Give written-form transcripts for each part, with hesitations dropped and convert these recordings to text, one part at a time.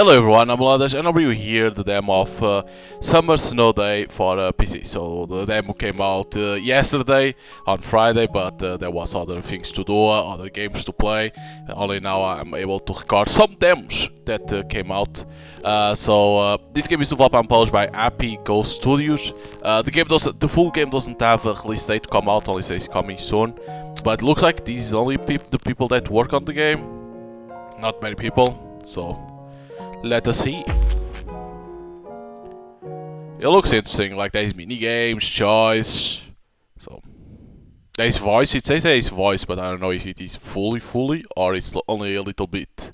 Hello everyone, I'm Lades and I'll be here the demo of Summer Snow Day for PC. So the demo came out yesterday on Friday, but there was other things to do, other games to play. Only now I'm able to record some demos that came out. This game is developed and published by Happy Ghost Studios. The full game doesn't have a release date to come out, only says coming soon. But it looks like this is only the people that work on the game. Not many people, so let us see. It looks interesting, like there's mini games, choice. So there's voice. It says there's voice, but I don't know if it is fully or it's only a little bit.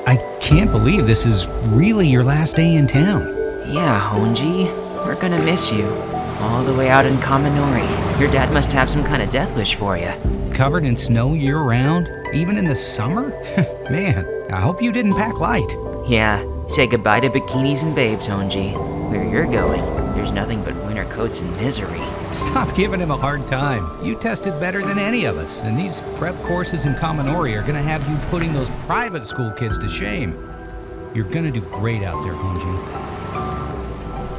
I can't believe this is really your last day in town. Yeah, Honji. We're gonna miss you. All the way out in Kaminori. Your dad must have some kind of death wish for you. Covered in snow year-round, even in the summer? Man, I hope you didn't pack light. Yeah, say goodbye to bikinis and babes, Honji. Where you're going, there's nothing but winter coats and misery. Stop giving him a hard time. You tested better than any of us, and these prep courses in Kaminori are gonna have you putting those private school kids to shame. You're gonna do great out there, Honji.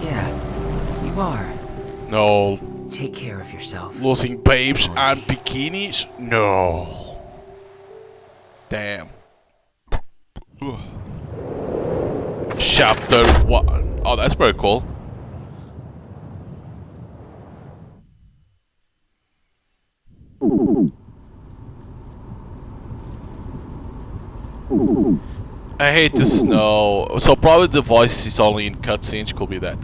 Yeah, you are. No. Take care of yourself. Losing babes and bikinis? No. Damn. Chapter 1. Oh, that's pretty cool. I hate the snow. So probably the voice is only in cutscenes, could be that.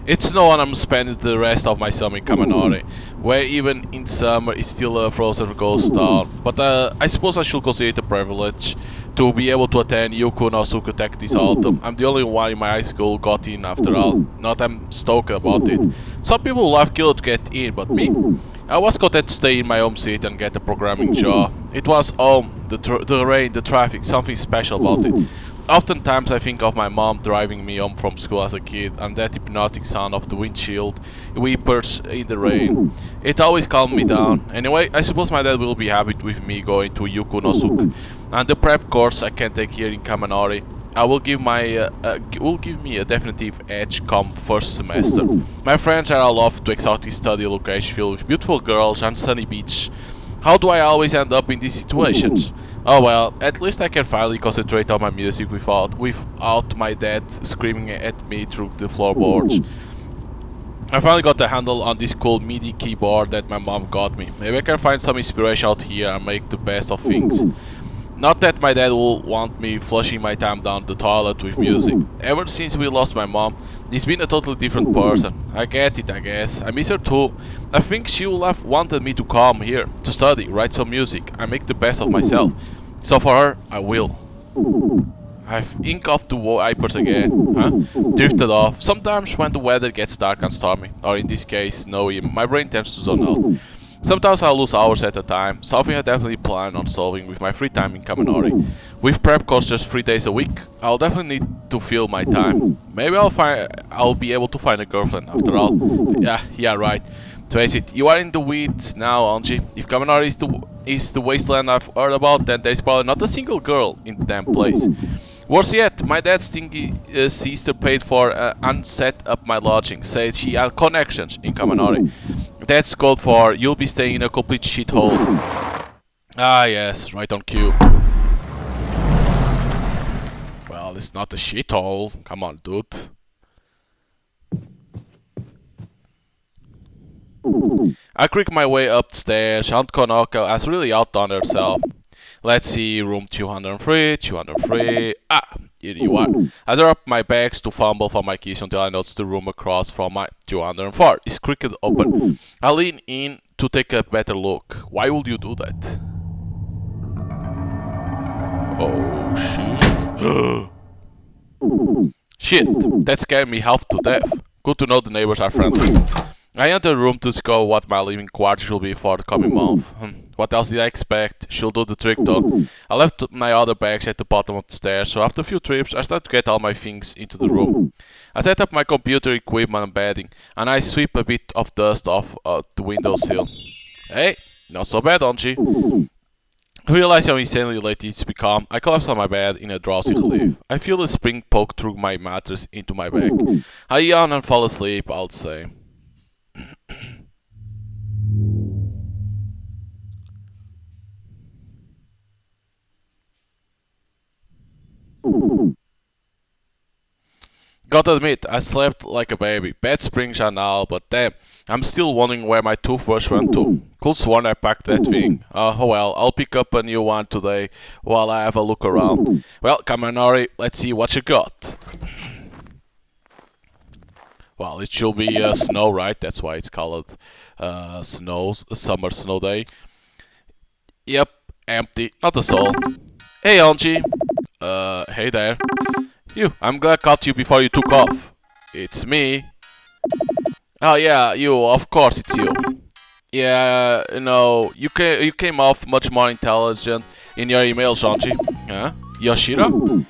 It's snow and I'm spending the rest of my summer in Kaminori, where even in summer it's still a frozen ghost town. But I suppose I should consider it a privilege to be able to attend Yuku no Suku Tech this autumn. I'm the only one in my high school got in after all. Not I'm stoked about it. Some people will have killed to get in, but me? I was content to stay in my home city and get a programming job. It was home, the rain, the traffic, something special about it. Oftentimes I think of my mom driving me home from school as a kid and that hypnotic sound of the windshield weepers in the rain. It always calmed me down. Anyway, I suppose my dad will be happy with me going to Yuku no Suku. And the prep course I can take here in Kaminori will give me a definitive edge come first semester. My friends are all off to exotic study location filled with beautiful girls and sunny beach. How do I always end up in these situations? Oh well, at least I can finally concentrate on my music without my dad screaming at me through the floorboards. I finally got a handle on this cool MIDI keyboard that my mom got me. Maybe I can find some inspiration out here and make the best of things. Not that my dad will want me flushing my time down the toilet with music. Ever since we lost my mom, he's been a totally different person. I get it, I guess. I miss her too. I think she would have wanted me to come here, to study, write some music, and make the best of myself. So for her, I will. I've inked off the wipers again, drifted off. Sometimes when the weather gets dark and stormy, or in this case snowy, my brain tends to zone out. Sometimes I'll lose hours at a time, something I definitely plan on solving with my free time in Kaminori. With prep course just 3 days a week, I'll definitely need to fill my time. Maybe I'll be able to find a girlfriend after all. Yeah, right. Face it, you are in the weeds now, Honji. If Kaminori is the wasteland I've heard about, then there's probably not a single girl in the damn place. Worse yet, my dad's stingy sister paid for and set up my lodging, said she had connections in Kaminori. That's code for you'll be staying in a complete shithole. Ah yes, right on cue. Well, it's not a shithole. Come on, dude. I creak my way upstairs. Aunt Konoko has really outdone herself. Let's see, room 203. Ah, here you are. I drop my bags to fumble for my keys until I notice the room across from my 204 is cricket open. I lean in to take a better look. Why would you do that? Oh shit. Shit, that scared me half to death. Good to know the neighbors are friendly. I enter the room to discover what my living quarters will be for the coming month. What else did I expect? She'll do the trick though. I left my other bags at the bottom of the stairs, so after a few trips I start to get all my things into the room. I set up my computer equipment and bedding, and I sweep a bit of dust off the windowsill. Hey, Not so bad, Anji. I realize how insanely late it's become. I collapse on my bed in a drowsy relief. I feel a spring poke through my mattress into my back. I yawn and fall asleep, I'll say. Gotta admit, I slept like a baby. Bad springs and all, but damn, I'm still wondering where my toothbrush went to. Could sworn I packed that thing. Oh well, I'll pick up a new one today while I have a look around. Well, Kaminari, let's see what you got. Well, it should be snow, right? That's why it's called summer snow day. Yep, empty, not a soul. Hey, Anji. Hey there. I'm glad I caught you before you took off. It's me. Oh yeah, of course it's you. Yeah, you came off much more intelligent in your email, Anji. Huh? Yoshiro?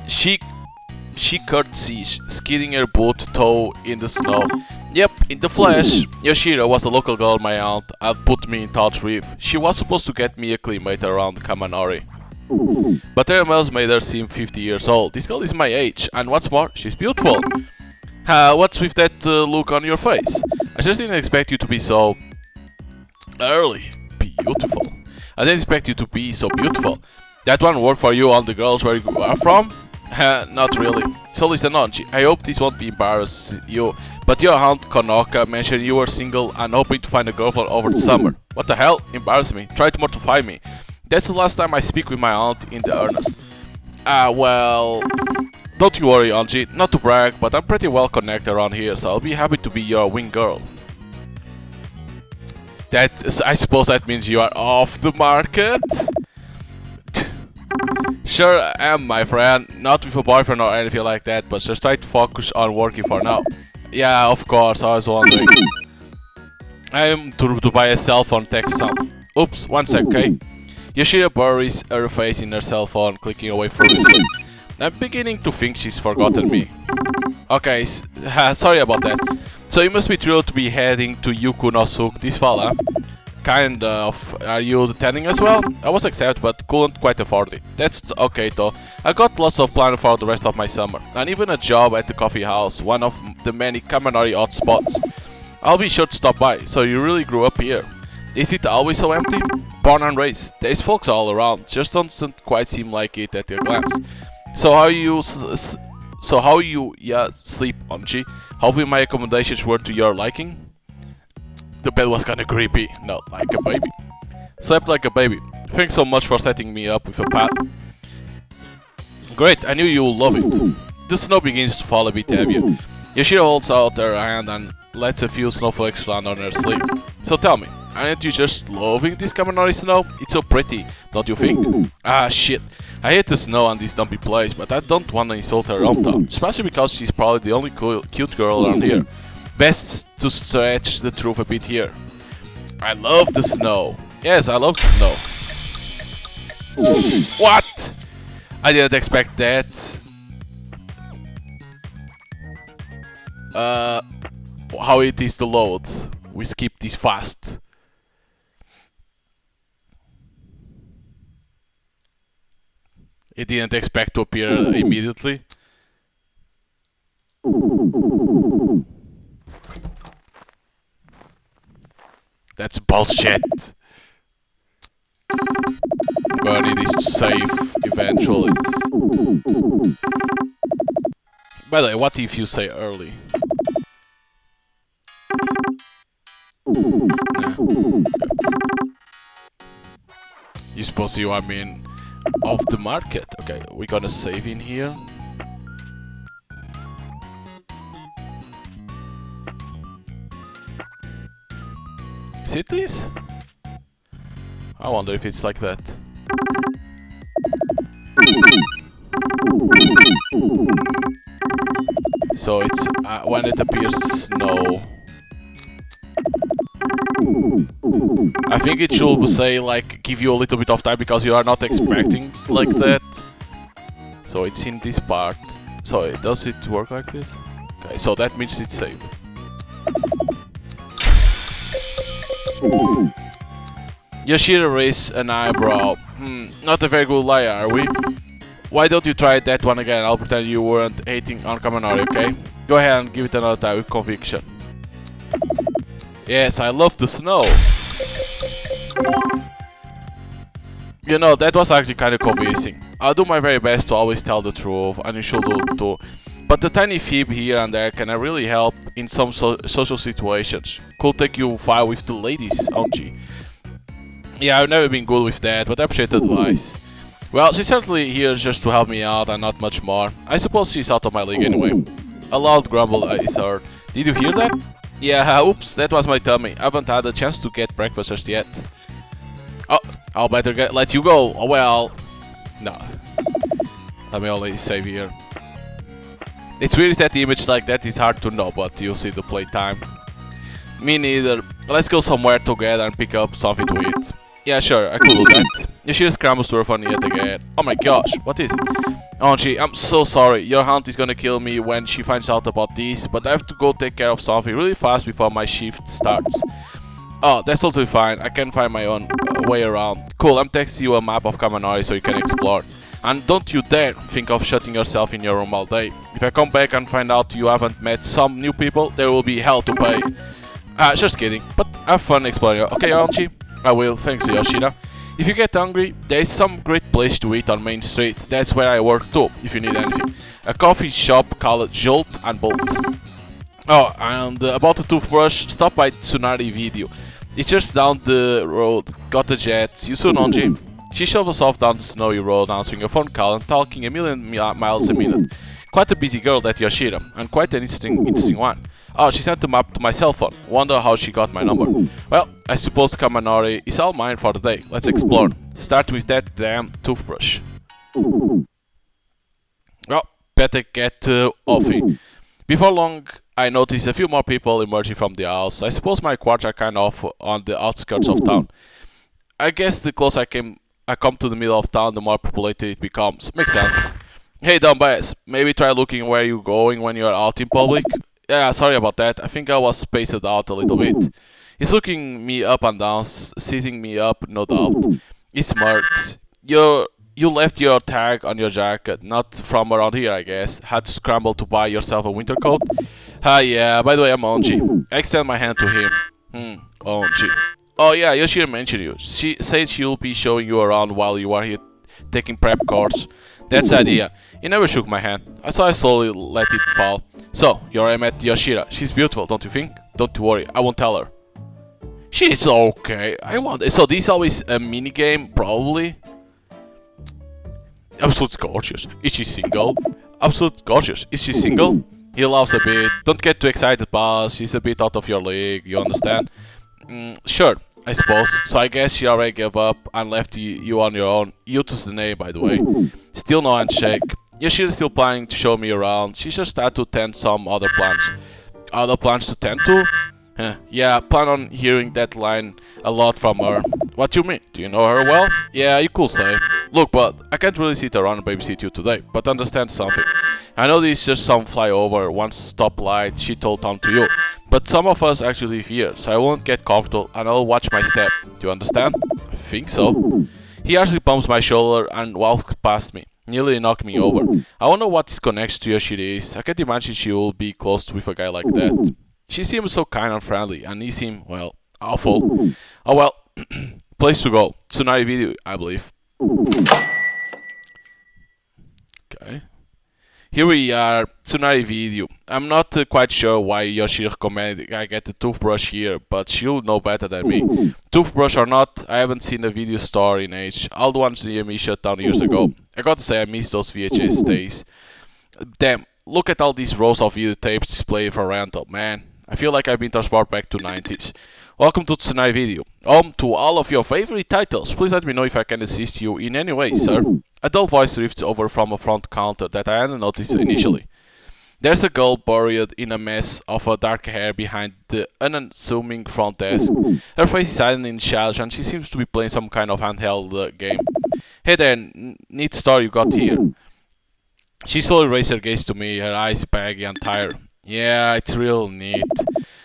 She curtsies, skidding her boot toe in the snow. Yep, in the flesh. Yoshiro was a local girl my aunt had put me in touch with. She was supposed to get me acclimated around Kaminari. But her emails made her seem 50 years old. This girl is my age, and what's more, she's beautiful. What's with that look on your face? I just didn't expect you to be so... early. Beautiful. I didn't expect you to be so beautiful. That one work for you on the girls where you are from? Not really. So listen, Anji, I hope this won't embarrass you, but your aunt Konoka mentioned you were single and hoping to find a girlfriend over the summer. What the hell? Embarrass me. Try to mortify me. That's the last time I speak with my aunt in the earnest. Well... Don't you worry, Anji, not to brag, but I'm pretty well connected around here, so I'll be happy to be your wing girl. I suppose that means you are off the market? Sure I am, my friend. Not with a boyfriend or anything like that, but just try to focus on working for now. Yeah, of course, I was wondering. I am to buy a cell phone text sound. Oops, one sec, okay? Yoshiro buries her face in her cell phone, clicking away furiously. I'm beginning to think she's forgotten me. Okay, sorry about that. So you must be thrilled to be heading to Yukunosuk this fall, huh? Kind of. Are you attending as well? I was accepted, but couldn't quite afford it. That's okay though. I got lots of plans for the rest of my summer, and even a job at the coffee house, one of the many Kaminari odd spots. I'll be sure to stop by, so you really grew up here. Is it always so empty? Born and raised, there's folks all around, just doesn't quite seem like it at a glance. So how you sleep, Anji? Hopefully my accommodations were to your liking? The bed was kinda creepy, not like a baby. Slept like a baby. Thanks so much for setting me up with a pad. Great, I knew you'll love it. The snow begins to fall a bit heavier. Yoshiro holds out her hand and lets a few snowflakes land on her sleeve. So tell me, aren't you just loving this Kaminari snow? It's so pretty, don't you think? Ah, shit. I hate the snow on this dumpy place, but I don't want to insult her hometown, especially because she's probably the only cute girl around here. Best to stretch the truth a bit here. I love the snow. Yes, I love the snow. What? I didn't expect that. How it is to load. We skip this fast. It didn't expect to appear immediately. That's bullshit. I'm gonna need this to save eventually. By the way, what if you say early? Nah. You suppose you mean off the market? Okay, we're gonna save in here. Is it this? I wonder if it's like that. So it's when it appears snow. I think it should say like give you a little bit of time because you are not expecting like that. So it's in this part. So does it work like this? Okay, so that means it's saved. Yoshida raised an eyebrow. Not a very good liar, are we? Why don't you try that one again? I'll pretend you weren't hating on Kaminari, okay? Go ahead and give it another try with conviction. Yes, I love the snow. You know, that was actually kind of convincing. I'll do my very best to always tell the truth, and you should do it too. But the tiny fib here and there can really help in some social situations. Could take you far with the ladies, Onji. Yeah, I've never been good with that, but I appreciate the advice. Well, she's certainly here just to help me out and not much more. I suppose she's out of my league anyway. A loud grumble is heard. Did you hear that? Yeah, oops, that was my tummy. I haven't had a chance to get breakfast just yet. Oh, I'll better let you go. Oh well. No. Let me always save here. It's weird that the image like that is hard to know, but you'll see the playtime. Me neither. Let's go somewhere together and pick up something to eat. Yeah, sure, I could do that. Yoshida scrambles to her phone yet again. Oh my gosh, what is it? Onji, I'm so sorry. Your aunt is gonna kill me when she finds out about this, but I have to go take care of something really fast before my shift starts. Oh, that's totally fine. I can find my own way around. Cool, I'm texting you a map of Kaminari so you can explore. And don't you dare think of shutting yourself in your room all day. If I come back and find out you haven't met some new people, there will be hell to pay. Just kidding, but have fun exploring. Okay, Onji? I will, thanks Yoshida. If you get hungry, there is some great place to eat on Main Street. That's where I work too, if you need anything. A coffee shop called Jolt and Bolt. Oh, and about the toothbrush, stop by Tsunari Video. It's just down the road. Got the jet. See you soon, Onji. She shovels off down the snowy road, answering a phone call and talking a million miles a minute. Quite a busy girl, that Yoshida, and quite an interesting one. Oh, she sent the map to my cell phone. Wonder how she got my number. Well, I suppose Kaminari is all mine for the day. Let's explore. Start with that damn toothbrush. Well, better get offing. Before long, I noticed a few more people emerging from the house. I suppose my quarters are kind of on the outskirts of town. I guess the closer I come to the middle of town, the more populated it becomes. Makes sense. Hey, dumbass, maybe try looking where you're going when you're out in public. Yeah, sorry about that. I think I was spaced out a little bit. He's looking me up and down, seizing me up, no doubt. He smirks. You left your tag on your jacket, not from around here, I guess. Had to scramble to buy yourself a winter coat? Yeah, by the way, I'm Onji. I extend my hand to him. Onji. Oh yeah, Yoshida mentioned you. She said she'll be showing you around while you are here taking prep course. That's the idea. He never shook my hand, so I slowly let it fall. So, I met Yoshida. She's beautiful, don't you think? Don't worry, I won't tell her. She's okay. So this is always a minigame, probably? Absolutely gorgeous. Is she single? Absolutely gorgeous. Is she single? He laughs a bit. Don't get too excited, boss. She's a bit out of your league, you understand? Sure, I suppose. So I guess she already gave up and left you on your own. Yuto's the name, by the way. Still no handshake. Yeah, she's still planning to show me around. She just had to tend some other plans. Other plans to tend to? Yeah, plan on hearing that line a lot from her. What do you mean? Do you know her well? Yeah, you could say. Look, but I can't really sit around and babysit you today, but understand something. I know this is just some flyover, one stoplight she told town to you, but some of us actually live here, so I won't get comfortable and I'll watch my step. Do you understand? I think so. He actually bumps my shoulder and walks past me, nearly knocked me over. I wonder what his connection to Yoshida is. I can't imagine she will be close with a guy like that. She seems so kind and friendly, and he seemed, well, awful. Oh well, place to go. Tsunari Video, I believe. Okay. Here we are, Tsunari Video. I'm not quite sure why Yoshida recommended I get the toothbrush here, but she'll know better than me. Toothbrush or not, I haven't seen a video store in age. All the ones near me shut down years ago. I gotta say, I miss those VHS days. Damn, look at all these rows of videotapes displayed for rental, man. I feel like I've been transported back to 90s. Welcome to Tsunari Video, home to all of your favorite titles. Please let me know if I can assist you in any way, sir. A dull voice drifts over from a front counter that I hadn't noticed initially. There's a girl buried in a mess of dark hair behind the unassuming front desk. Her face is hidden in shadows and she seems to be playing some kind of handheld game. Hey there, neat store you got here. She slowly raised her gaze to me, her eyes baggy and tired. Yeah, it's real neat.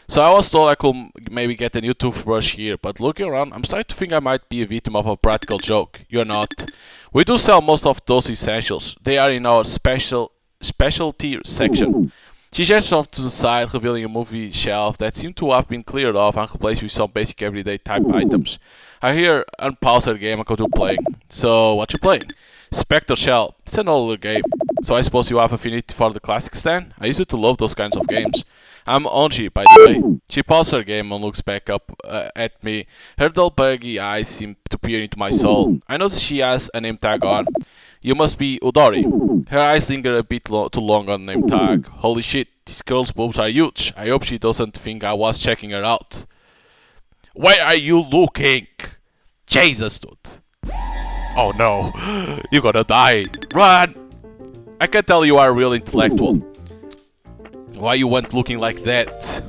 So I was told I could maybe get a new toothbrush here, but looking around, I'm starting to think I might be a victim of a practical joke. You're not. We do sell most of those essentials. They are in our specialty section. She gestures off to the side, revealing a movie shelf that seemed to have been cleared off and replaced with some basic everyday type items. I hear unpause a game I could do playing. So, what you playing? Spectre Shell. It's an older game. So I suppose you have affinity for the classics then? I used to love those kinds of games. I'm Onji, by the way. She pauses her game and looks back up at me. Her dull buggy eyes seem to peer into my soul. I notice she has a name tag on. You must be Udori. Her eyes linger a bit too long on the name tag. Holy shit, this girl's boobs are huge. I hope she doesn't think I was checking her out. Where are you looking? Jesus, dude. Oh no, you're gonna die. Run! I can tell you are a real intellectual. Why you went looking like that?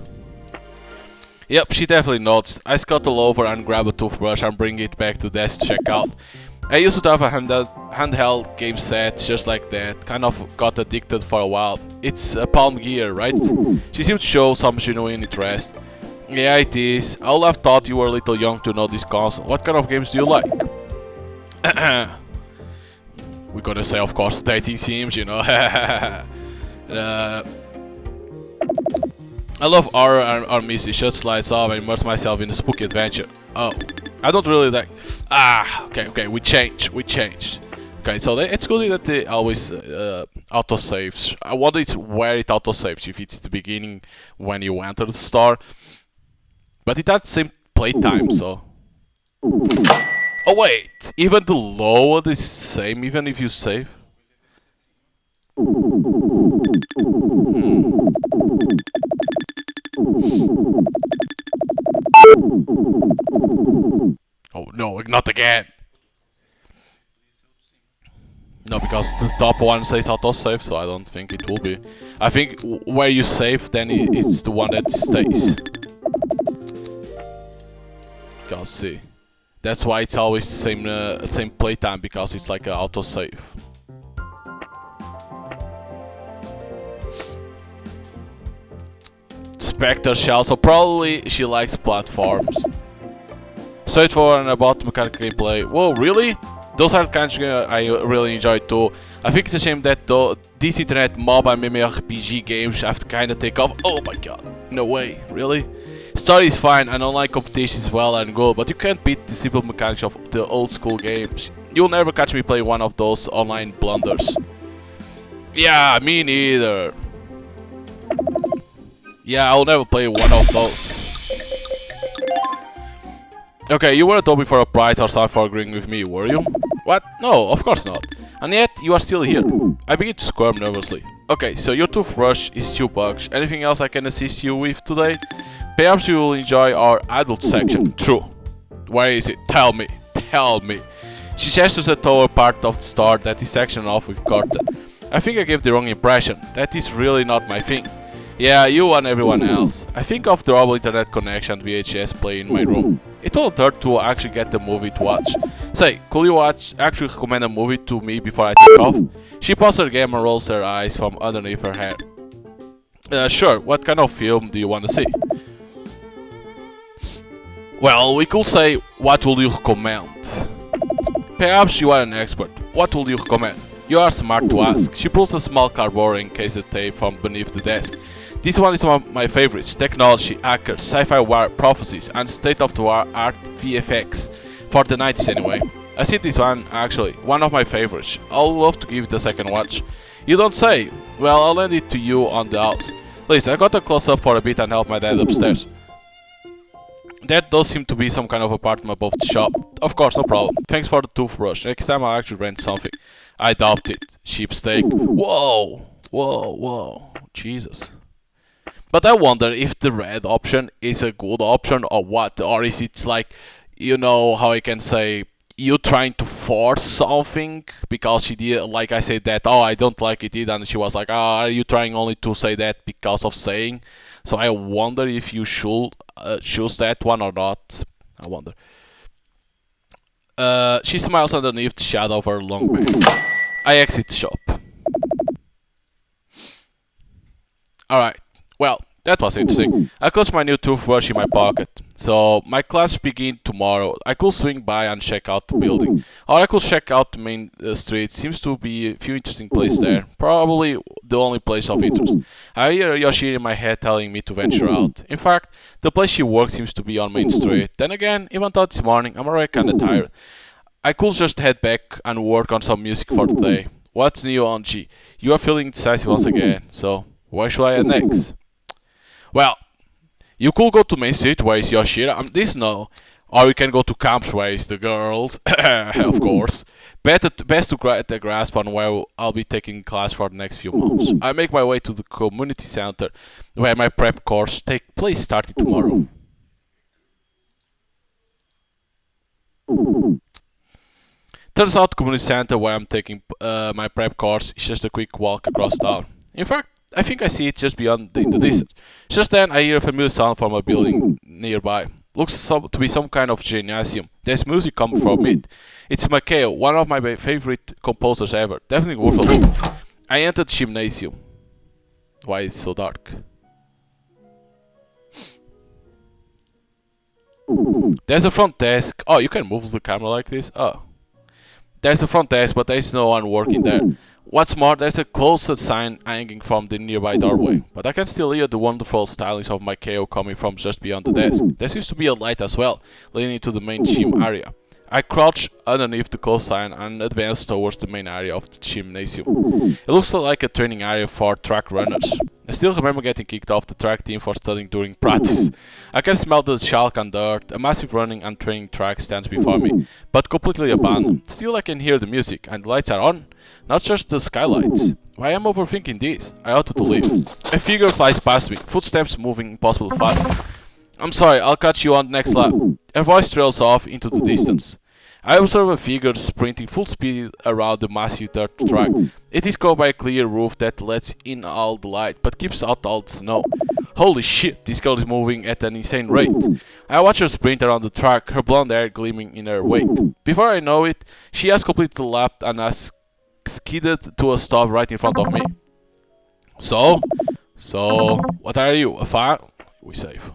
Yep, she definitely noticed. I scuttle over and grab a toothbrush and bring it back to desk to check out. I used to have a handheld game set just like that. Kind of got addicted for a while. It's a Palm Gear, right? She seemed to show some genuine interest. Yeah, it is. I would have thought you were a little young to know this console. What kind of games do you like? We're gonna say, of course, dating sims, you know. I love horror and mystery. Shut slides off and immerse myself in a spooky adventure. Oh, I don't really like. Okay, we changed. Okay, so it's good that they always autosaves. I wonder where it autosaves. If it's the beginning when you enter the store, but it had the same playtime, so. Oh wait, even the lower is the same, even if you save. Oh no, not again. No, because the top one says autosave, so I don't think it will be. I think where you save, then it's the one that stays. Because see, that's why it's always same playtime, because it's like an autosave. Spectre Shell, so probably she likes platforms. Straightforward and about mechanical gameplay. Whoa, really? Those are the kinds of games I really enjoy too. I think it's a shame that these internet MOBA and MMORPG games have to kinda take off. Oh my god, no way, really? Story is fine and online competition is well and good, but you can't beat the simple mechanics of the old school games. You'll never catch me playing one of those online blunders. Yeah, me neither. Yeah, I'll never play one of those. Okay, you weren't hoping for a prize or something for agreeing with me, were you? What? No, of course not. And yet, you are still here. I begin to squirm nervously. Okay, so your toothbrush is 2 bucks. Anything else I can assist you with today? Perhaps you will enjoy our adult section. True. Where is it? Tell me. Tell me. She gestures at our part of the store that is sectioned off with curtain. I think I gave the wrong impression. That is really not my thing. Yeah, you and everyone else. I think of the horrible internet connection and VHS play in my room. It won't hurt to actually get the movie to watch. Say, could you actually recommend a movie to me before I take off? She pauses her game and rolls her eyes from underneath her hair. Sure, what kind of film do you want to see? Well, we could say, what will you recommend? Perhaps you are an expert. What will you recommend? You are smart to ask. She pulls a small cardboard encased tape from beneath the desk. This one is one of my favorites. Technology, hackers, sci-fi war, prophecies, and state-of-the-art VFX. For the 90s anyway. I see this one, actually. One of my favorites. I'll love to give it a second watch. You don't say. Well, I'll lend it to you on the house. Listen, I got a close-up for a bit and help my dad upstairs. That does seem to be some kind of apartment above the shop. Of course, no problem. Thanks for the toothbrush. Next time I'll actually rent something. I doubt it. Cheap steak. Whoa! Whoa, whoa. Jesus. But I wonder if the red option is a good option or what. Or is it like, you know, how I can say, you trying to force something? Because she did, like I said that, oh, I don't like it either. And she was like, oh, are you trying only to say that because of saying? So I wonder if you should choose that one or not. I wonder. She smiles underneath the shadow of her long bag. I exit the shop. Alright. Well, that was interesting. I clutched my new toothbrush in my pocket. So, my class begins tomorrow. I could swing by and check out the building. Or I could check out the main street. Seems to be a few interesting places there. Probably the only place of interest. I hear Yoshiri in my head telling me to venture out. In fact, the place she works seems to be on Main Street. Then again, even though this morning, I'm already kinda tired. I could just head back and work on some music for today. What's new, Anji? You are feeling decisive once again, so where should I head next? Well, you could go to Main Street where is Yoshira, this no. Or you can go to camps where is the girls, of course. Best to get a grasp on where I'll be taking class for the next few months. I make my way to the community center where my prep course take place starting tomorrow. Turns out the community center where I'm taking my prep course is just a quick walk across town. In fact, I think I see it just beyond in the distance. Just then I hear a familiar sound from a building nearby. Looks to be some kind of gymnasium. There's music coming from it. It's Makeo, one of my favorite composers ever. Definitely worth a look. I entered the gymnasium. Why is it so dark? There's a front desk. Oh, you can move the camera like this? Oh. There's a front desk, but there's no one working there. What's more, there's a closed sign hanging from the nearby doorway, but I can still hear the wonderful stylings of my KO coming from just beyond the desk. There seems to be a light as well, leading to the main gym area. I crouch underneath the closed sign and advance towards the main area of the gymnasium. It looks like a training area for track runners. I still remember getting kicked off the track team for studying during practice. I can smell the chalk and dirt. A massive running and training track stands before me, but completely abandoned. Still I can hear the music, and the lights are on. Not just the skylights. Why am I overthinking this? I ought to leave. A figure flies past me, footsteps moving impossibly fast. I'm sorry, I'll catch you on the next lap. Her voice trails off into the distance. I observe a figure sprinting full speed around the massive dirt track. It is covered by a clear roof that lets in all the light, but keeps out all the snow. Holy shit, this girl is moving at an insane rate. I watch her sprint around the track, her blonde hair gleaming in her wake. Before I know it, she has completed the lap and has skidded to a stop right in front of me. So, what are you, a fan? We save.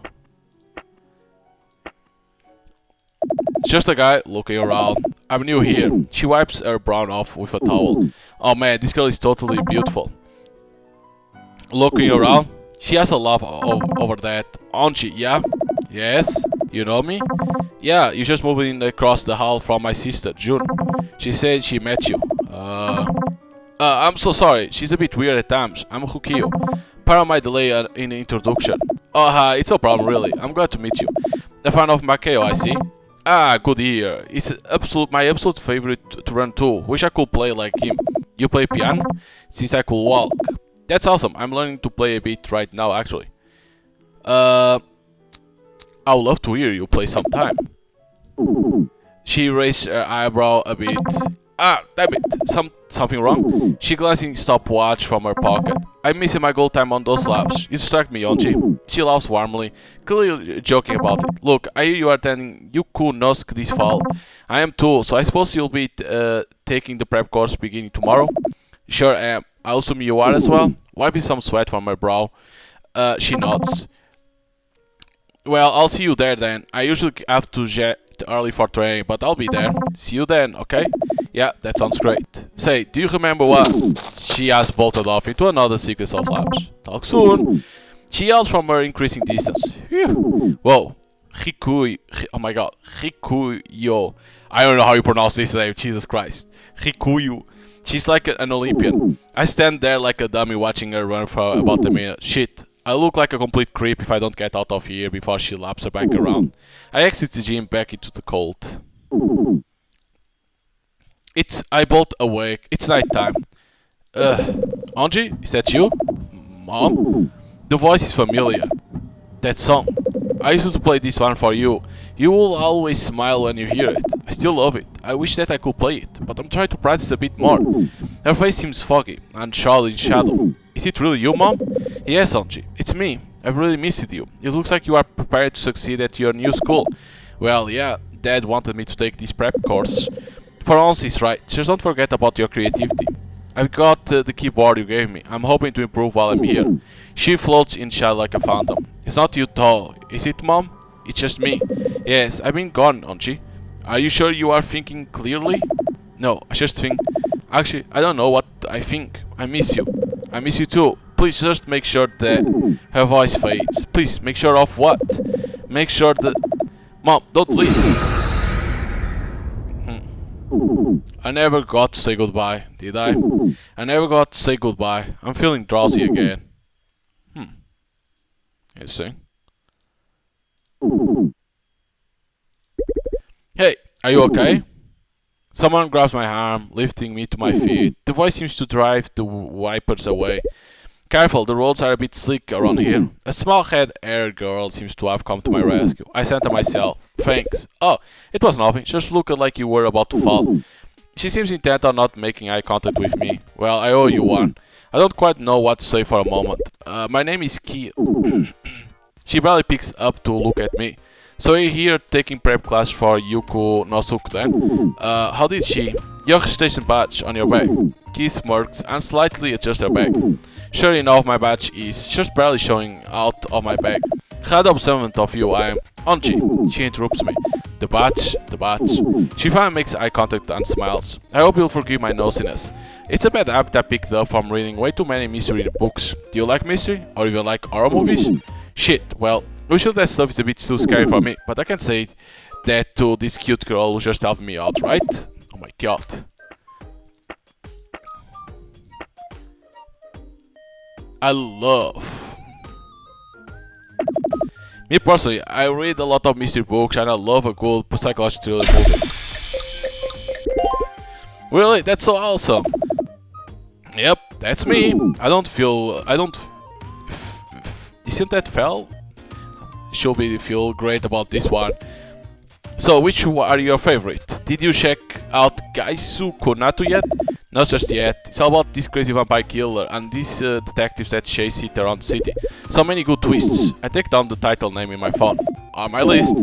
Just a guy looking around. I'm new here. She wipes her brown off with a towel. Oh man, this girl is totally beautiful. Looking around, she has a laugh over that. Anji, yeah? Yes? You know me? Yeah, you just moved in across the hall from my sister, June. She said she met you. I'm so sorry. She's a bit weird at times. I'm Hukio. Pardon my delay in the introduction. Oh, hi, it's no problem really. I'm glad to meet you. A fan of Makeo, I see. Ah, good ear. It's my absolute favorite to run too. Wish I could play like him. You play piano? Since I could walk. That's awesome. I'm learning to play a bit right now, actually. I would love to hear you play sometime. She raised her eyebrow a bit. Ah, damn it. Something wrong? She glancing stopwatch from her pocket. I'm missing my goal time on those laps. You distract me, Onji. She laughs warmly, clearly joking about it. Look, I hear you are attending Yuku Nosk this fall. I am too, so I suppose you'll be taking the prep course beginning tomorrow? Sure am. I assume you are as well? Wiping some sweat from her brow. She nods. Well, I'll see you there then. I usually have to jet early for training, but I'll be there. See you then, okay? Yeah, that sounds great. Say, do you remember what? She has bolted off into another sequence of laps. Talk soon. She yells from her increasing distance. Phew. Whoa. Oh my god. Rikuyo. I don't know how you pronounce this name, Jesus Christ. Rikuyu. She's like an Olympian. I stand there like a dummy watching her run for about a minute. Shit. I look like a complete creep if I don't get out of here before she laps her back around. I exit the gym back into the cold. I bolt awake. It's night time. Anji, is that you? Mom? The voice is familiar. That song. I used to play this one for you. You will always smile when you hear it. I still love it. I wish that I could play it, but I'm trying to practice a bit more. Her face seems foggy and shrouded in shadow. Is it really you, Mom? Yes, Anji. It's me. I've really missed you. It looks like you are prepared to succeed at your new school. Well, yeah, Dad wanted me to take this prep course. For once, he's right. Just don't forget about your creativity. I've got the keyboard you gave me. I'm hoping to improve while I'm here. She floats in shadow like a phantom. It's not you, though, is it, Mom? It's just me. Yes, I've been gone, Anji. Are you sure you are thinking clearly? No, I just think... Actually, I don't know what I think. I miss you. I miss you too. Please just make sure that her voice fades. Please, make sure of what? Make sure that... Mom, don't leave. I never got to say goodbye, did I? I never got to say goodbye. I'm feeling drowsy again. Interesting. Hey, are you okay? Someone grabs my arm, lifting me to my feet. The voice seems to drive the wipers away. Careful, the roads are a bit slick around here. A small-haired girl seems to have come to my rescue. I center myself. Thanks. Oh, it was nothing. Just looked like you were about to fall. She seems intent on not making eye contact with me. Well, I owe you one. I don't quite know what to say for a moment. My name is Ki. She barely picks up to look at me. So you're here taking prep class for Yuko Nosuke then? How did she? Your station badge on your back. Ki smirks and slightly adjusts her back. Sure enough, my badge is just barely showing out of my back. Glad observant of you I am. Anji, she interrupts me. The badge. She finally makes eye contact and smiles. I hope you'll forgive my nosiness. It's a bad habit I picked up from reading way too many mystery books. Do you like mystery? Or even like horror movies? Shit, well, usually that stuff is a bit too scary for me, but I can say that to this cute girl who just helped me out, right? Oh my god. I love. Me personally, I read a lot of mystery books and I love a good psychological thriller movie. Really? That's so awesome. Yep, that's me. Isn't that Fel? Should be feel great about this one. So, which are your favorite? Did you check out Gaisu Konatu yet? Not just yet. It's all about this crazy vampire killer and these detectives that chase it around the city. So many good twists. I take down the title name in my phone. On my list.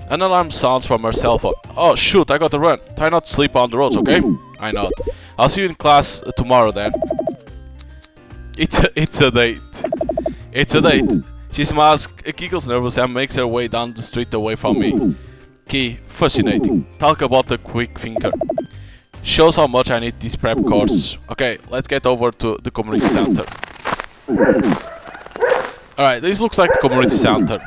An alarm sounds from her cell phone. Oh shoot, I gotta run. Try not to sleep on the roads, okay? I know. I'll see you in class tomorrow then. It's a date. It's a date. She smiles, giggles nervous and makes her way down the street away from me. Ki, fascinating. Talk about a quick thinker. Shows how much I need this prep course. Okay, let's get over to the community center. Alright, this looks like the community center.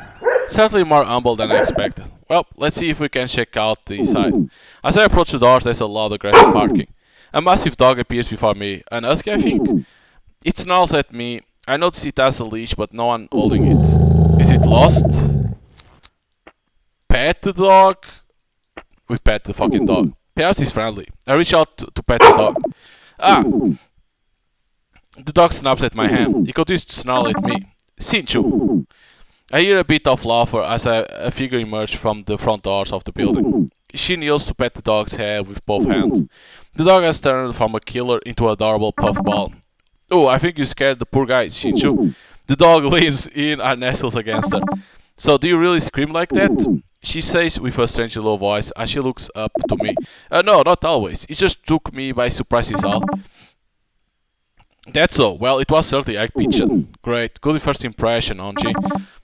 Certainly more humble than I expected. Well, let's see if we can check out the inside. As I approach the doors, there's a lot of aggressive barking. A massive dog appears before me, an husky I think. It snarls at me. I notice it has a leash, but no one holding it. Is it lost? Pet the dog? We pet the fucking dog. Perhaps he's friendly. I reach out to pet the dog. Ah! The dog snaps at my hand. He continues to snarl at me. Sinchu! I hear a bit of laughter as a figure emerges from the front doors of the building. She kneels to pet the dog's head with both hands. The dog has turned from a killer into an adorable puffball. Oh, I think you scared the poor guy, Shinchu. The dog leans in and nestles against her. So, do you really scream like that? She says with a strangely low voice as she looks up to me. No, not always. It just took me by surprise is all. That's so. Well, it was certainly eye-pitching. Great. Good first impression, Anji.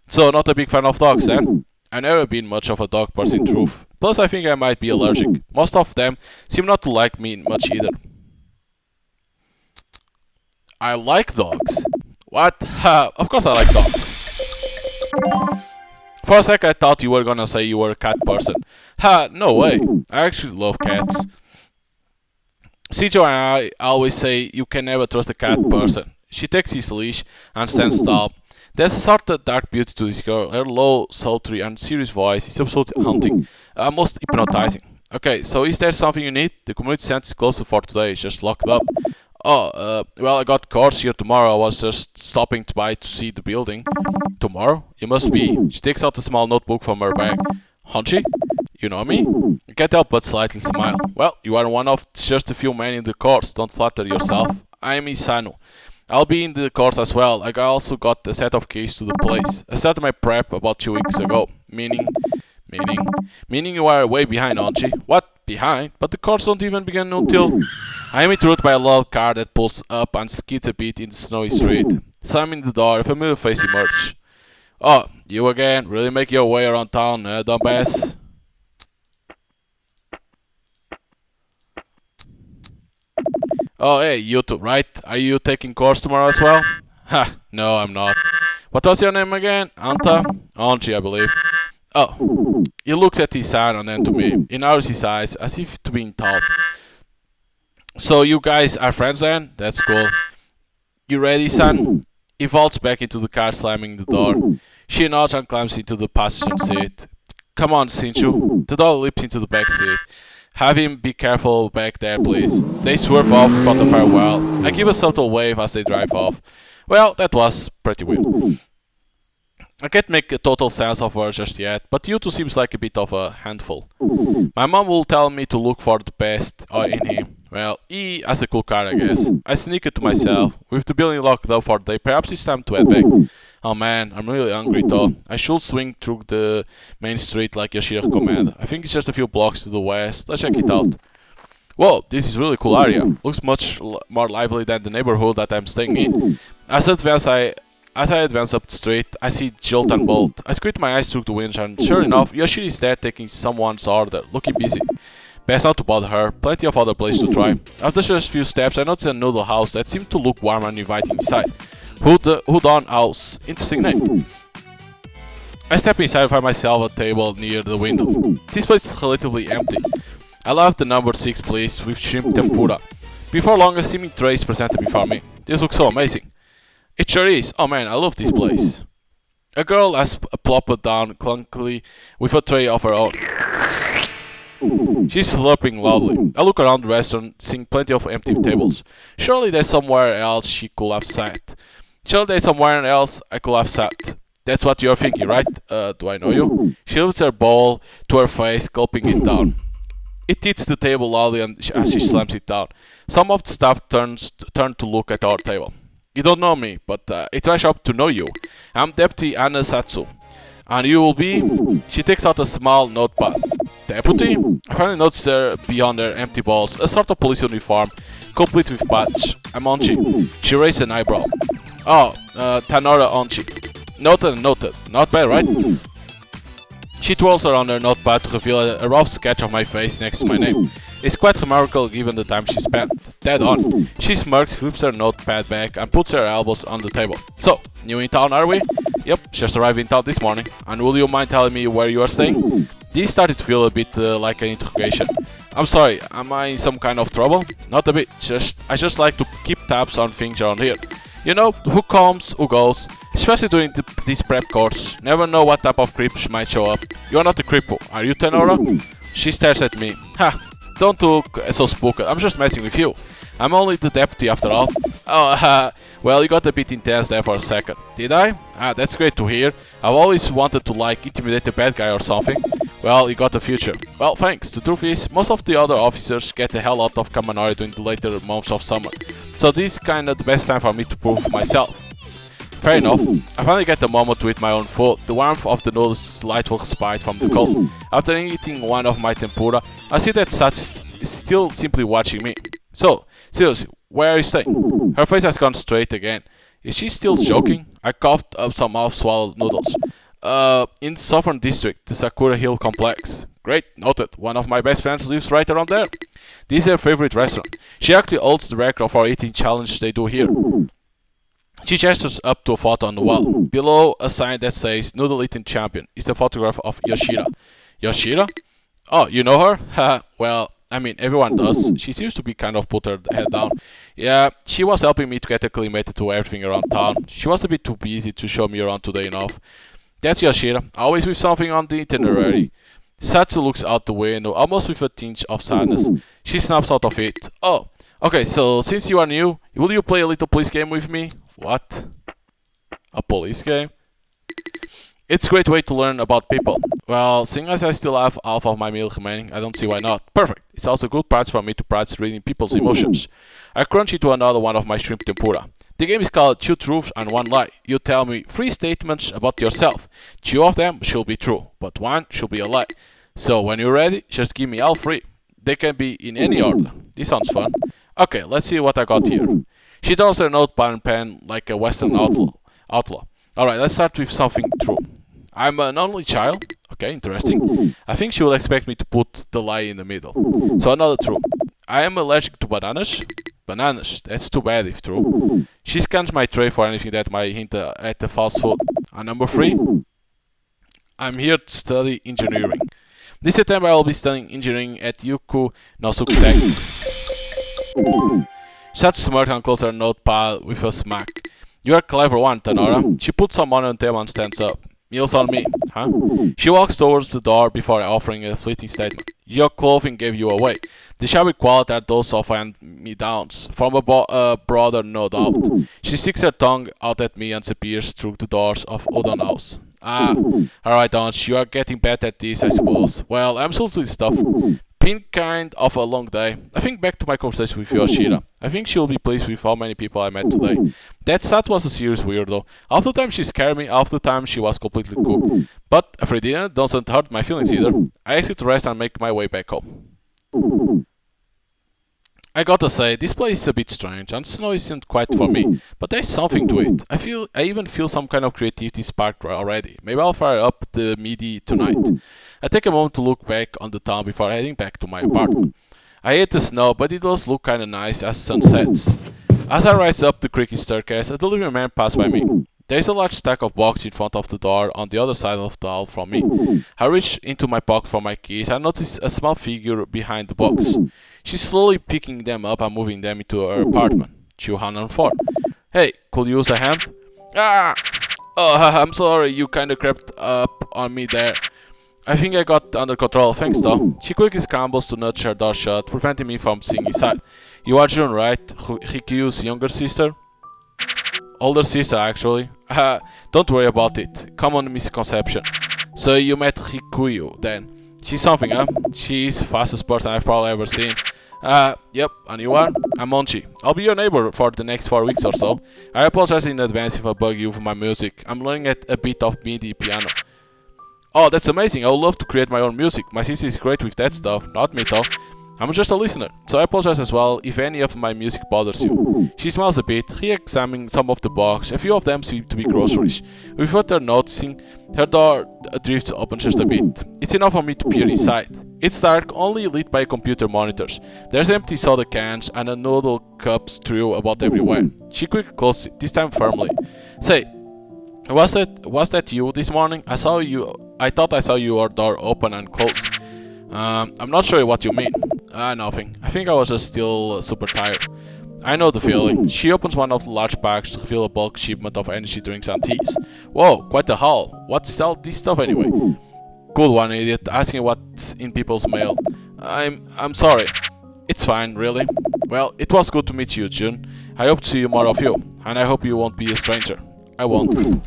So, not a big fan of dogs then? I've never been much of a dog person in truth. Plus, I think I might be allergic. Most of them seem not to like me much either. I like dogs. What? Ha, of course I like dogs. For a sec I thought you were gonna say you were a cat person. Ha, no way. I actually love cats. Sijo and I always say you can never trust a cat person. She takes his leash and stands tall. There's a sort of dark beauty to this girl. Her low, sultry and serious voice is absolutely haunting. Almost hypnotizing. Okay, so is there something you need? The community center is closed for today. It's just locked up. Oh, well, I got course here tomorrow. I was just stopping by to see the building. Tomorrow? You must be. She takes out a small notebook from her bag. Hanji? You know me? I can't help but slightly smile. Well, you are one of just a few men in the course. Don't flatter yourself. I am Isanu. I'll be in the course as well. I also got a set of keys to the place. I started my prep about 2 weeks ago. Meaning you are way behind, Hanji. What? behind, but the cards don't even begin until I am intruded by a loud car that pulls up and skids a bit in the snowy street. Slamming the door, a familiar face emerges. Oh, you again? Really make your way around town, dumbass? Oh, hey, you two, right? Are you taking course tomorrow as well? Ha, no, I'm not. What was your name again? Anta? Anji, I believe. Oh, he looks at his son and then to me. He narrows his eyes as if to be in thought. So you guys are friends then? That's cool. You ready, son? He vaults back into the car, slamming the door. She nods and climbs into the passenger seat. Come on, Sinchu. The dog leaps into the back seat. Have him be careful back there, please. They swerve off without a farewell. I give a subtle wave as they drive off. Well, that was pretty weird. I can't make a total sense of her just yet, but you two seems like a bit of a handful. My mom will tell me to look for the best in him. Well, he has a cool car, I guess. I sneak it to myself. With the building locked up for the day, perhaps it's time to head back. Oh man, I'm really hungry though. I should swing through the main street like Yoshida commanded. I think it's just a few blocks to the west. Let's check it out. Whoa, this is really cool area. Looks much more lively than the neighborhood that I'm staying in. As I advance up the street, I see Jolt and Bolt. I squint my eyes through the window and sure enough, Yoshida is there taking someone's order, looking busy. Best not to bother her, plenty of other places to try. After just a few steps, I notice a noodle house that seemed to look warm and inviting inside. Houdon House. Interesting name. I step inside and find myself a table near the window. This place is relatively empty. I love the number 6 please, with shrimp tempura. Before long, a steaming tray is presented before me. This looks so amazing. It sure is. Oh man, I love this place. A girl has plopped down clunkily with a tray of her own. She's slurping loudly. I look around the restaurant, seeing plenty of empty tables. Surely there's somewhere else she could have sat. Surely there's somewhere else I could have sat. That's what you're thinking, right? Do I know you? She lifts her bowl to her face, gulping it down. It hits the table loudly as she slams it down. Some of the staff turn to look at our table. You don't know me, but it's my shop to know you. I'm Deputy Anna Satsu. And you will be... She takes out a small notepad. Deputy? I finally notice her beyond her empty balls, a sort of police uniform, complete with badge. I'm Onchi. She raised an eyebrow. Oh, Tanora Onchi. Noted. Not bad, right? She twirls around her notepad to reveal a rough sketch of my face next to my name. It's quite remarkable given the time she spent. Dead on. She smirks, flips her notepad back, and puts her elbows on the table. So, new in town, are we? Yep, just arrived in town this morning. And will you mind telling me where you are staying? This started to feel a bit like an interrogation. I'm sorry, am I in some kind of trouble? Not a bit, I just like to keep tabs on things around here. You know, who comes, who goes, especially during this prep course. Never know what type of creep might show up. You're not a creepo, are you, Tenora? She stares at me. Ha, don't look so spooked, I'm just messing with you. I'm only the deputy after all. Oh, well, you got a bit intense there for a second. Did I? Ah, that's great to hear. I've always wanted to, like, intimidate a bad guy or something. Well, you got a future. Well, thanks. The truth is, most of the other officers get the hell out of Kamanari during the later months of summer. So this is kinda the best time for me to prove myself. Fair enough. I finally get a moment to eat my own food. The warmth of the noodles is delightful despite from the cold. After eating one of my tempura, I see that Satsu is still simply watching me. So, seriously, where are you staying? Her face has gone straight again. Is she still joking? I coughed up some half-swallowed noodles. In the Southern District, the Sakura Hill Complex. Great, noted. One of my best friends lives right around there. This is her favorite restaurant. She actually holds the record for eating challenge they do here. She gestures up to a photo on the wall. Below, a sign that says Noodle Eating Champion is the photograph of Yoshida. Yoshida? Oh, you know her? Haha, well, I mean, everyone does. She seems to be kind of put her head down. Yeah, she was helping me to get acclimated to everything around town. She was a bit too busy to show me around today enough. That's Yoshida, always with something on the itinerary. Satsu looks out the window, almost with a tinge of sadness. She snaps out of it. Oh, okay, so since you are new, will you play a little police game with me? What? A police game? It's a great way to learn about people. Well, seeing as I still have half of my meal remaining, I don't see why not. Perfect. It's also good practice for me to practice reading people's emotions. I crunch into another one of my shrimp tempura. The game is called 2 Truths and 1 Lie. You tell me 3 statements about yourself. 2 of them should be true, but 1 should be a lie. So when you're ready, just give me all 3. They can be in any order. This sounds fun. Okay, let's see what I got here. She draws her notepad and pen like a Western outlaw. Alright, let's start with something true. I'm an only child. Okay, interesting. I think she will expect me to put the lie in the middle. So another true. I am allergic to bananas. Bananas, that's too bad if true. She scans my tray for anything that might hint at the falsehood. And number 3. I'm here to study engineering. This September I will be studying engineering at Yuku Nosuku Tech. Such smirk and closes her notepad with a smack. You are a clever one, Tanora. She puts some money on the table and stands up. Meals on me, huh? She walks towards the door before offering a fleeting statement. Your clothing gave you away. The shabby quality are those of hand-me-downs. From a brother, no doubt. She sticks her tongue out at me and disappears through the doors of Odon House. Ah, alright, Ange, you are getting better at this, I suppose. Well, I'm absolutely stuffed. Been kind of a long day. I think back to my conversation with Yoshida. I think she'll be pleased with how many people I met today. That Sat was a serious weirdo. Half the time she scared me, half the time she was completely cool. But a free dinner doesn't hurt my feelings either. I exit the rest and make my way back home. I gotta say, this place is a bit strange, and snow isn't quite for me, but there's something to it. I even feel some kind of creativity sparked already. Maybe I'll fire up the MIDI tonight. I take a moment to look back on the town before heading back to my apartment. I hate the snow, but it does look kinda nice as sun sets. As I rise up the creaky staircase, a delivery man passes by me. There is a large stack of boxes in front of the door on the other side of the hall from me. I reach into my pocket for my keys and notice a small figure behind the box. She's slowly picking them up and moving them into her apartment. 204. Hey, could you use a hand? Ah! Oh, I'm sorry, you kinda crept up on me there. I think I got under control, thanks though. She quickly scrambles to nudge her door shut, preventing me from seeing inside. You are June, right? Hikyu's younger sister? Older sister, actually. Don't worry about it. Common misconception. So you met Hikuyu, then. She's something, huh? She's the fastest person I've probably ever seen. Yep, and you are? I'm Monchi. I'll be your neighbor for the next 4 weeks or so. I apologize in advance if I bug you for my music. I'm learning a bit of MIDI piano. Oh, that's amazing. I would love to create my own music. My sister is great with that stuff, not me though. I'm just a listener, so I apologize as well if any of my music bothers you. She smiles a bit, re-examining some of the boxes. A few of them seem to be groceries. Without her noticing, her door drifts open just a bit. It's enough for me to peer inside. It's dark, only lit by computer monitors. There's empty soda cans and a noodle cups strewn about everywhere. She quickly closes it, this time firmly. Say, was that you this morning? I thought I saw your door open and close. I'm not sure what you mean. Nothing. I think I was just still super tired. I know the feeling. She opens one of the large bags to reveal a bulk shipment of energy drinks and teas. Whoa, quite a haul. What's all this stuff anyway? Good one, idiot, asking what's in people's mail. I'm sorry. It's fine, really. Well, it was good to meet you, June. I hope to see more of you, and I hope you won't be a stranger. I won't.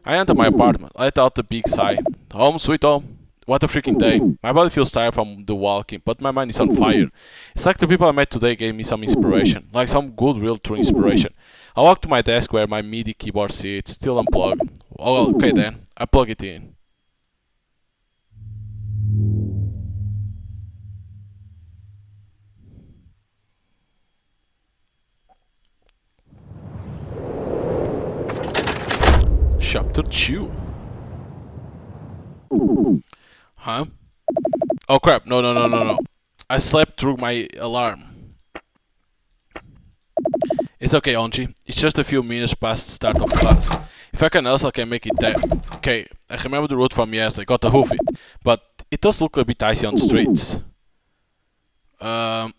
I enter my apartment, let out a big sigh. Home sweet home. What a freaking day. My body feels tired from the walking, but my mind is on fire. It's like the people I met today gave me some inspiration, like some good real true inspiration. I walk to my desk where my MIDI keyboard sits, still unplugged. Oh, okay then, I plug it in. Chapter 2. Huh? Oh crap, no. I slept through my alarm. It's okay, Onchi. It's just a few minutes past the start of class. If I can else, I can make it there. Okay, I remember the route from yesterday, gotta hoof it. But it does look a bit icy on the streets. Run?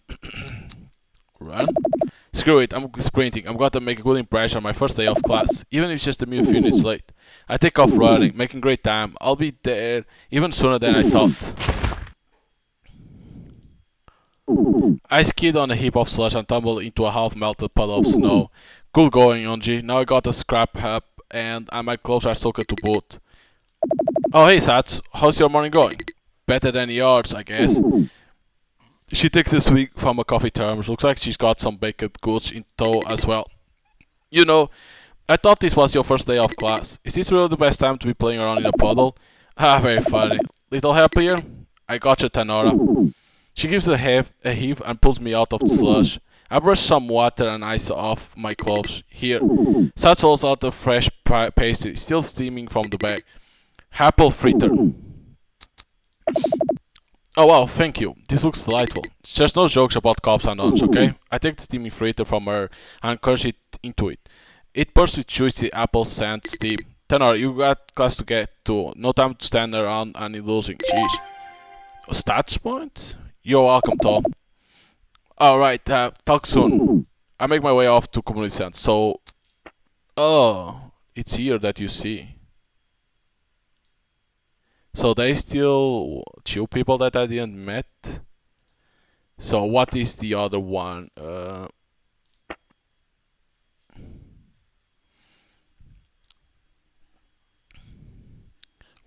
Screw it, I'm sprinting. I'm gonna make a good impression on my first day of class, even if it's just a few minutes late. I take off running, making great time. I'll be there even sooner than I thought. I skid on a heap of slush and tumble into a half-melted puddle of snow. Cool going, Onji. Now I got a scrap up and my clothes are soaked to boot. Oh hey Sats, how's your morning going? Better than yours, I guess. She takes a swig from a coffee thermos. Looks like she's got some baked goods in tow as well. You know, I thought this was your first day of class. Is this really the best time to be playing around in a puddle? Ah, very funny. Little happier? I gotcha, Tanora. She gives a heave and pulls me out of the slush. I brush some water and ice off my clothes. Here, Satsu holds out the fresh pastry, still steaming from the bag. Apple fritter. Oh wow, thank you. This looks delightful. There's no jokes about cops and lunch, okay? I take the steaming fritter from her and crunch it into it. It bursts with juicy apple scent steam. Tenor, you got class to get to. No time to stand around and losing. Jeez. A stats point? You're welcome, Tom. Alright, talk soon. I make my way off to community center. So, oh, it's here that you see. So they still two people that I didn't met. So what is the other one?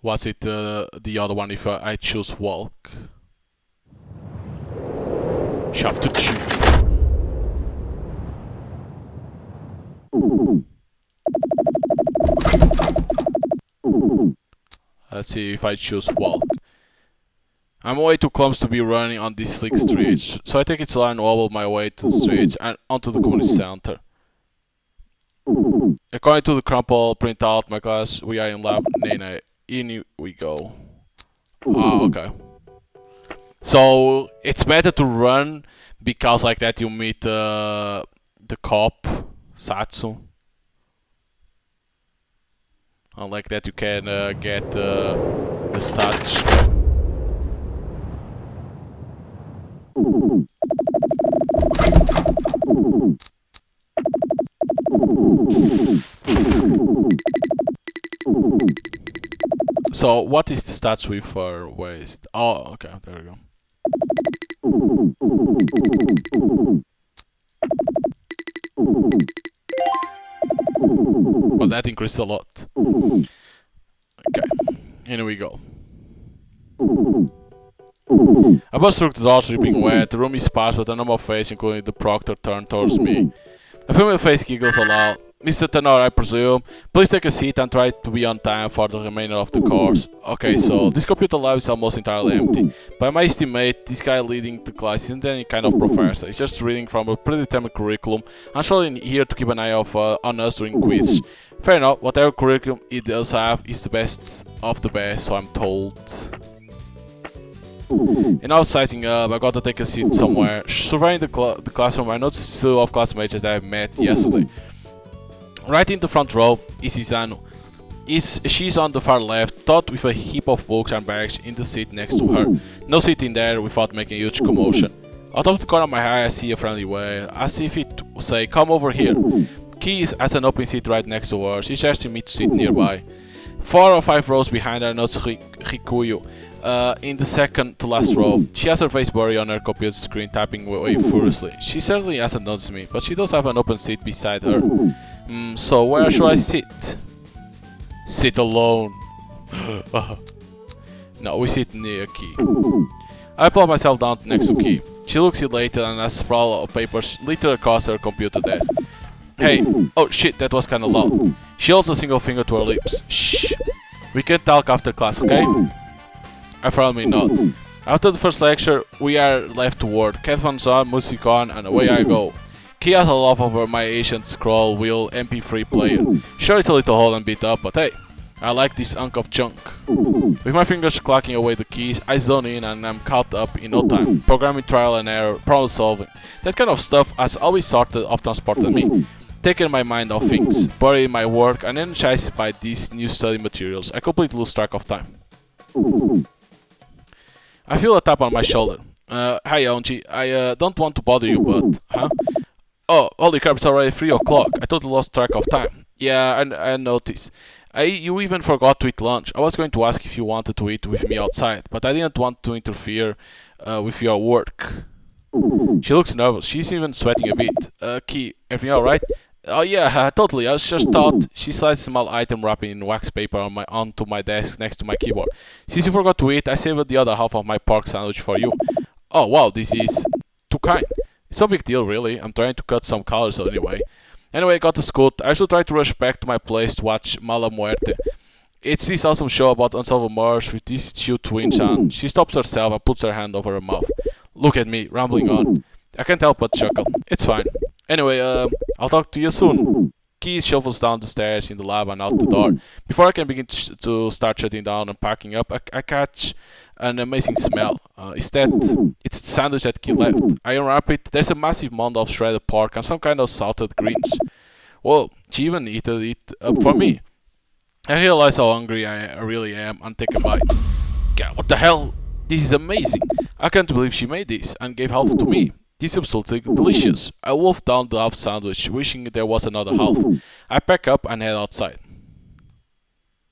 Was it the other one if I choose walk? Chapter 2. Let's see if I choose walk. I'm way too clumsy to be running on these slick streets, so I take it slow and wobble my way to the streets and onto the community center. According to the crumple printout my class, we are in lab Nene. In we go. Ah, okay. So it's better to run because like that you meet the cop Satsu. And like that you can get the stats. So what is the stats with for where is it? Oh, okay, there we go. But that increased a lot. Okay, here we go. I bust through the door, dripping wet. The room is sparse with a number of faces, including the proctor, turned towards me. A female face giggles aloud. Mr. Tenor, I presume. Please take a seat and try to be on time for the remainder of the course. Okay, so this computer lab is almost entirely empty. By my estimate, this guy leading the class isn't any kind of professor. He's just reading from a predetermined curriculum and surely here to keep an eye on us during quiz. Fair enough, whatever curriculum it does have is the best of the best, so I'm told. And now sizing up, I gotta take a seat somewhere. Surveying the classroom, I noticed a slew of classmates that I met yesterday. Right in the front row is Izano. She's on the far left, taught with a heap of books and bags in the seat next to her. No sitting there without making a huge commotion. Out of the corner of my eye I see a friendly wave, as if it say, come over here. Key has an open seat right next to her, she's asking me to sit nearby. 4 or 5 rows behind her notes Hikuyu. In the second to last row, she has her face buried on her computer screen, typing away furiously. She certainly hasn't noticed me, but she does have an open seat beside her. So where should I sit? Sit alone. No, we sit near Key. I plop myself down next to Key. She looks elated and has a sprawl of papers littered across her computer desk. Hey, oh shit, that was kinda loud. She holds a single finger to her lips. Shh. We can talk after class, okay? I firmly nod. After the first lecture, we are left to work. Headphones on, music on, and away I go. Key has a love over my ancient scroll wheel MP3 player. Sure, it's a little old and beat up, but hey, I like this hunk of junk. With my fingers clacking away the keys, I zone in and I'm caught up in no time. Programming, trial and error, problem solving. That kind of stuff has always sort of transported me. Taking my mind off things, buried my work, and energized by these new study materials, I completely lose track of time. I feel a tap on my shoulder. Hi Onji, I don't want to bother you, but... Huh? Oh, holy crap, it's already 3 o'clock. I totally lost track of time. Yeah, I noticed. You even forgot to eat lunch. I was going to ask if you wanted to eat with me outside, but I didn't want to interfere with your work. She looks nervous. She's even sweating a bit. Key, everything alright? Oh yeah, totally. I just thought. She slides a small item wrapped in wax paper onto my desk next to my keyboard. Since you forgot to eat, I saved the other half of my pork sandwich for you. Oh wow, this is too kind. It's no big deal really. I'm trying to cut some calories anyway. Anyway, I got to scoot. I should try to rush back to my place to watch Mala Muerte. It's this awesome show about unsolved murders with these two twins on. She stops herself and puts her hand over her mouth. Look at me, rambling on. I can't help but chuckle. It's fine. Anyway, I'll talk to you soon. Keys shuffles down the stairs in the lab and out the door. Before I can begin to start shutting down and packing up, I catch an amazing smell. It's the sandwich that Key left. I unwrap it. There's a massive mound of shredded pork and some kind of salted greens. Well, she even eaten it up for me. I realize how hungry I really am and take a bite. God, what the hell? This is amazing. I can't believe she made this and gave half to me. This is absolutely delicious. I wolf down the half sandwich, wishing there was another half. I pack up and head outside.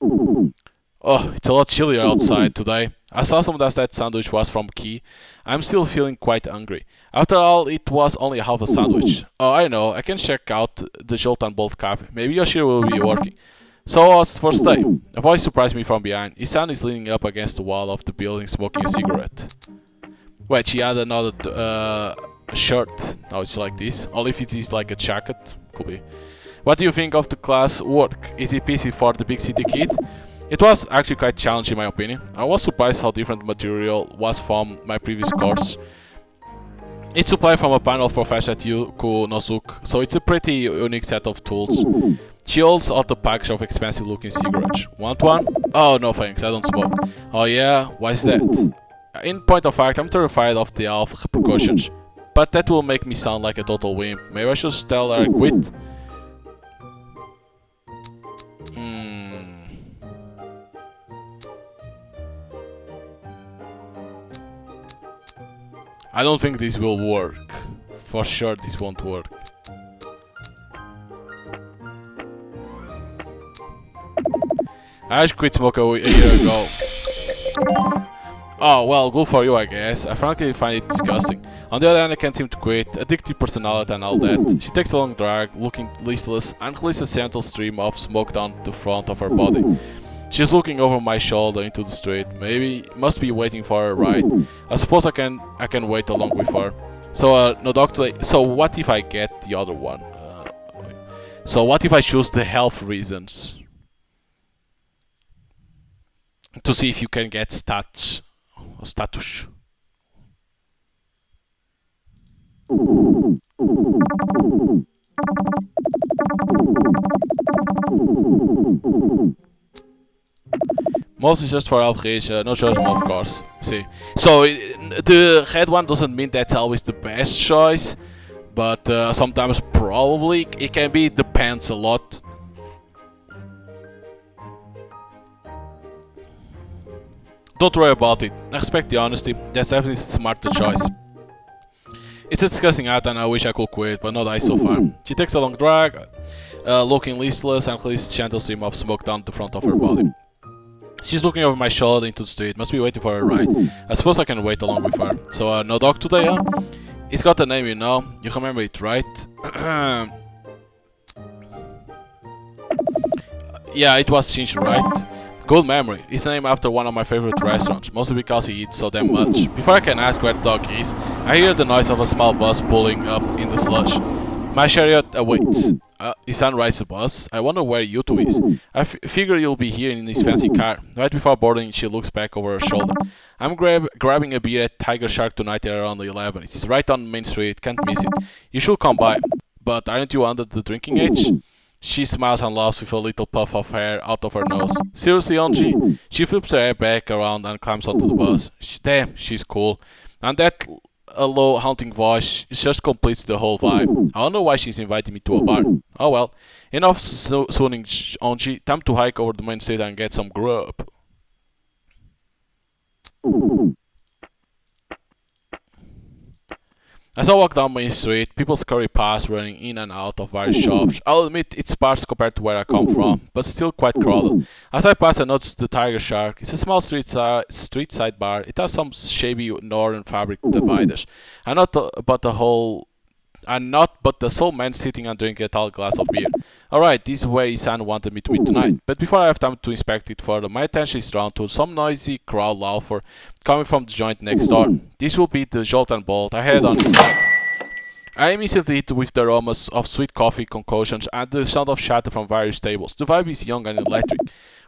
Oh, it's a lot chillier outside today. As awesome as that sandwich was from Key, I'm still feeling quite hungry. After all, it was only half a sandwich. Oh, I know, I can check out the Jolt and Bolt cafe. Maybe Yoshiro will be working. So how was the first day? A voice surprised me from behind. His son is leaning up against the wall of the building smoking a cigarette. Wait, she had another shirt. Now it's like this. Or if it is like a jacket. Could be. What do you think of the class work? Is it easy for the big city kid? It was actually quite challenging in my opinion. I was surprised how different the material was from my previous course. It's supplied from a panel of professor at Yuko Nozuki, so it's a pretty unique set of tools. She holds out a package of expensive looking cigarettes. Want one? Oh no thanks, I don't smoke. Oh yeah? Why is that? In point of fact, I'm terrified of the health repercussions. But that will make me sound like a total wimp. Maybe I should tell her I quit? I don't think this will work. For sure this won't work. I actually quit smoking a year ago. Oh, well, good for you I guess. I frankly find it disgusting. On the other hand, I can't seem to quit. Addictive personality and all that. She takes a long drag, looking listless, and releases a gentle stream of smoke down the front of her body. She's looking over my shoulder into the street. Maybe must be waiting for her ride. I suppose I can wait along with her. So no doctor. So what if I get the other one? So what if I choose the health reasons? To see if you can get status. Mostly just for health reason, no judgment of course. See. So the red one doesn't mean that's always the best choice, but sometimes probably it can be, depends a lot. Don't worry about it. I respect the honesty. That's definitely a smarter choice. It's a disgusting act and I wish I could quit, but not I so far. She takes a long drag, looking listless and releases a gentle stream of smoke down the front of her body. She's looking over my shoulder into the street, must be waiting for her ride. I suppose I can wait along with her. So no dog today, huh? It's got a name, you know. You remember it, right? Yeah, it was Shinji, right? Good memory. It's named after one of my favorite restaurants, mostly because he eats so damn much. Before I can ask where the dog is, I hear the noise of a small bus pulling up in the slush. My chariot awaits. His son rides the bus. I wonder where Yuto is. I figure you'll be here in his fancy car. Right before boarding, she looks back over her shoulder. I'm grabbing a beer at Tiger Shark tonight at around 11. It's right on Main Street, can't miss it. You should come by. But aren't you under the drinking age? She smiles and laughs with a little puff of hair out of her nose. Seriously, Onji? She flips her hair back around and climbs onto the bus. Damn, she's cool. And that low haunting voice just completes the whole vibe. I don't know why she's inviting me to a bar. Oh well. Enough swooning, Onji. Time to hike over the main street and get some grub. As I walk down Main Street, people scurry past running in and out of various shops. I'll admit it's sparse compared to where I come from, but still quite crowded. As I pass I notice the Tiger Shark. It's a small street side bar. It has some shabby northern fabric dividers. I'm not but the sole man sitting and drinking a tall glass of beer. Alright, this is where Isan wanted me to meet tonight. But before I have time to inspect it further, my attention is drawn to some noisy crowd laughter coming from the joint next door. This will be the Jolt and Bolt. I head on inside. I am instantly hit with the aromas of sweet coffee concoctions and the sound of chatter from various tables. The vibe is young and electric.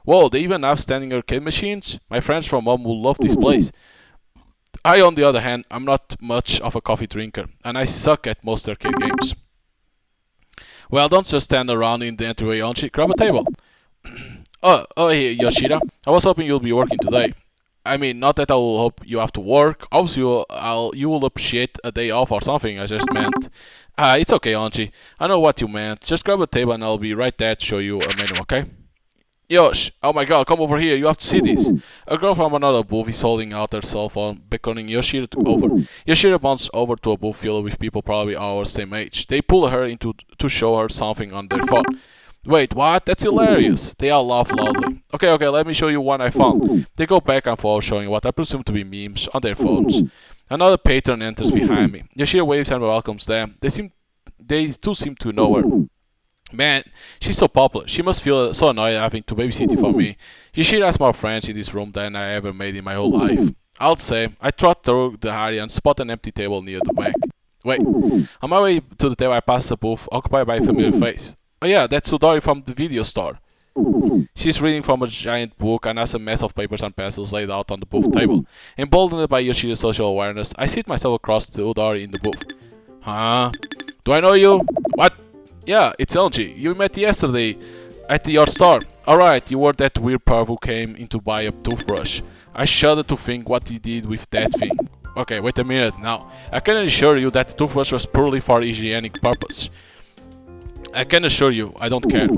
Whoa, they even have standing arcade machines? My friends from home will love this place. I, on the other hand, I'm not much of a coffee drinker, and I suck at most arcade games. Well, don't just stand around in the entryway, Onchi. Grab a table. Hey, Yoshida. I was hoping you'll be working today. I mean, not that I will hope you have to work. Obviously, you will appreciate a day off or something. I just meant. It's okay, Onchi. I know what you meant. Just grab a table and I'll be right there to show you a menu, okay? Yosh, oh my god, come over here, you have to see this. A girl from another booth is holding out her cell phone, beckoning Yoshida over. Yoshida wanders over to a booth filled with people probably our same age. They pull her into to show her something on their phone. Wait, what? That's hilarious. They all laugh loudly. Okay, let me show you one I found. They go back and forth showing what I presume to be memes on their phones. Another patron enters behind me. Yoshida waves and welcomes them. They too seem to know her. Man, she's so popular. She must feel so annoyed having to babysit for me. Yoshida has more friends in this room than I ever made in my whole life. I'll say, I trot through the area and spot an empty table near the back. Wait, on my way to the table I pass a booth occupied by a familiar face. Oh yeah, that's Sudori from the video store. She's reading from a giant book and has a mess of papers and pencils laid out on the booth table. Emboldened by Yoshida's social awareness, I sit myself across to Udari in the booth. Huh? Do I know you? What? Yeah, it's LG. You met yesterday at your store. Alright, you were that weird perv who came in to buy a toothbrush. I shudder to think what you did with that thing. Okay, wait a minute now. I can assure you that the toothbrush was purely for hygienic purpose. I can assure you, I don't care.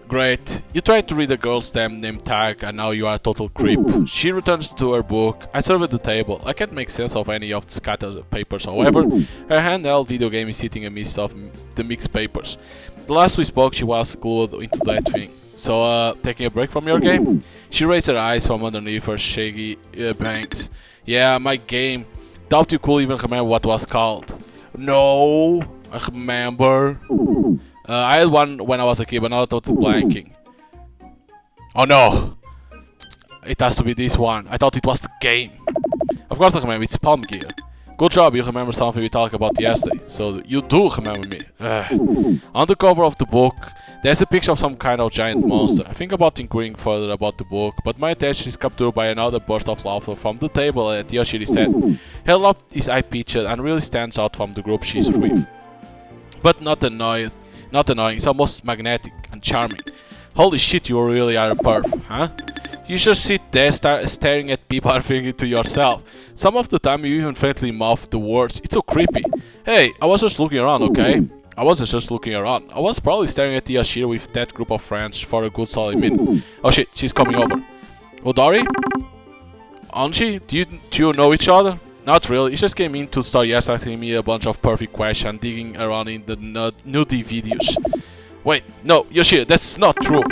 Great. You tried to read the girl's damn name tag and now you are a total creep. She returns to her book. I serve at the table. I can't make sense of any of the scattered papers, however. Her handheld video game is sitting amidst of the mixed papers. The last we spoke she was glued into that thing. So, taking a break from your game? She raised her eyes from underneath her shaggy bangs. Yeah, my game. Doubt you could even remember what it was called. No, I remember. I had one when I was a kid, but now I'm totally blanking. Oh no! It has to be this one. I thought it was the game. Of course I remember, it's Palm Gear. Good job, you remember something we talked about yesterday. So you do remember me. On the cover of the book, there's a picture of some kind of giant monster. I think about inquiring further about the book, but my attention is captured by another burst of laughter from the table at Yoshida's head. Her laugh is eye-pitched and really stands out from the group she's with. But not annoying, it's almost magnetic and charming. Holy shit, you really are a perv, huh? You just sit there staring at people and thinking to yourself. Some of the time you even faintly mouth the words. It's so creepy. Hey, I was just looking around, okay? I wasn't just looking around. I was probably staring at Yoshida with that group of friends for a good solid minute. Oh shit, she's coming over. Odari? Anji? Do you know each other? Not really, he just came in to start asking me a bunch of perfect questions, digging around in the nudie videos. Wait, no, Yoshida, that's not true.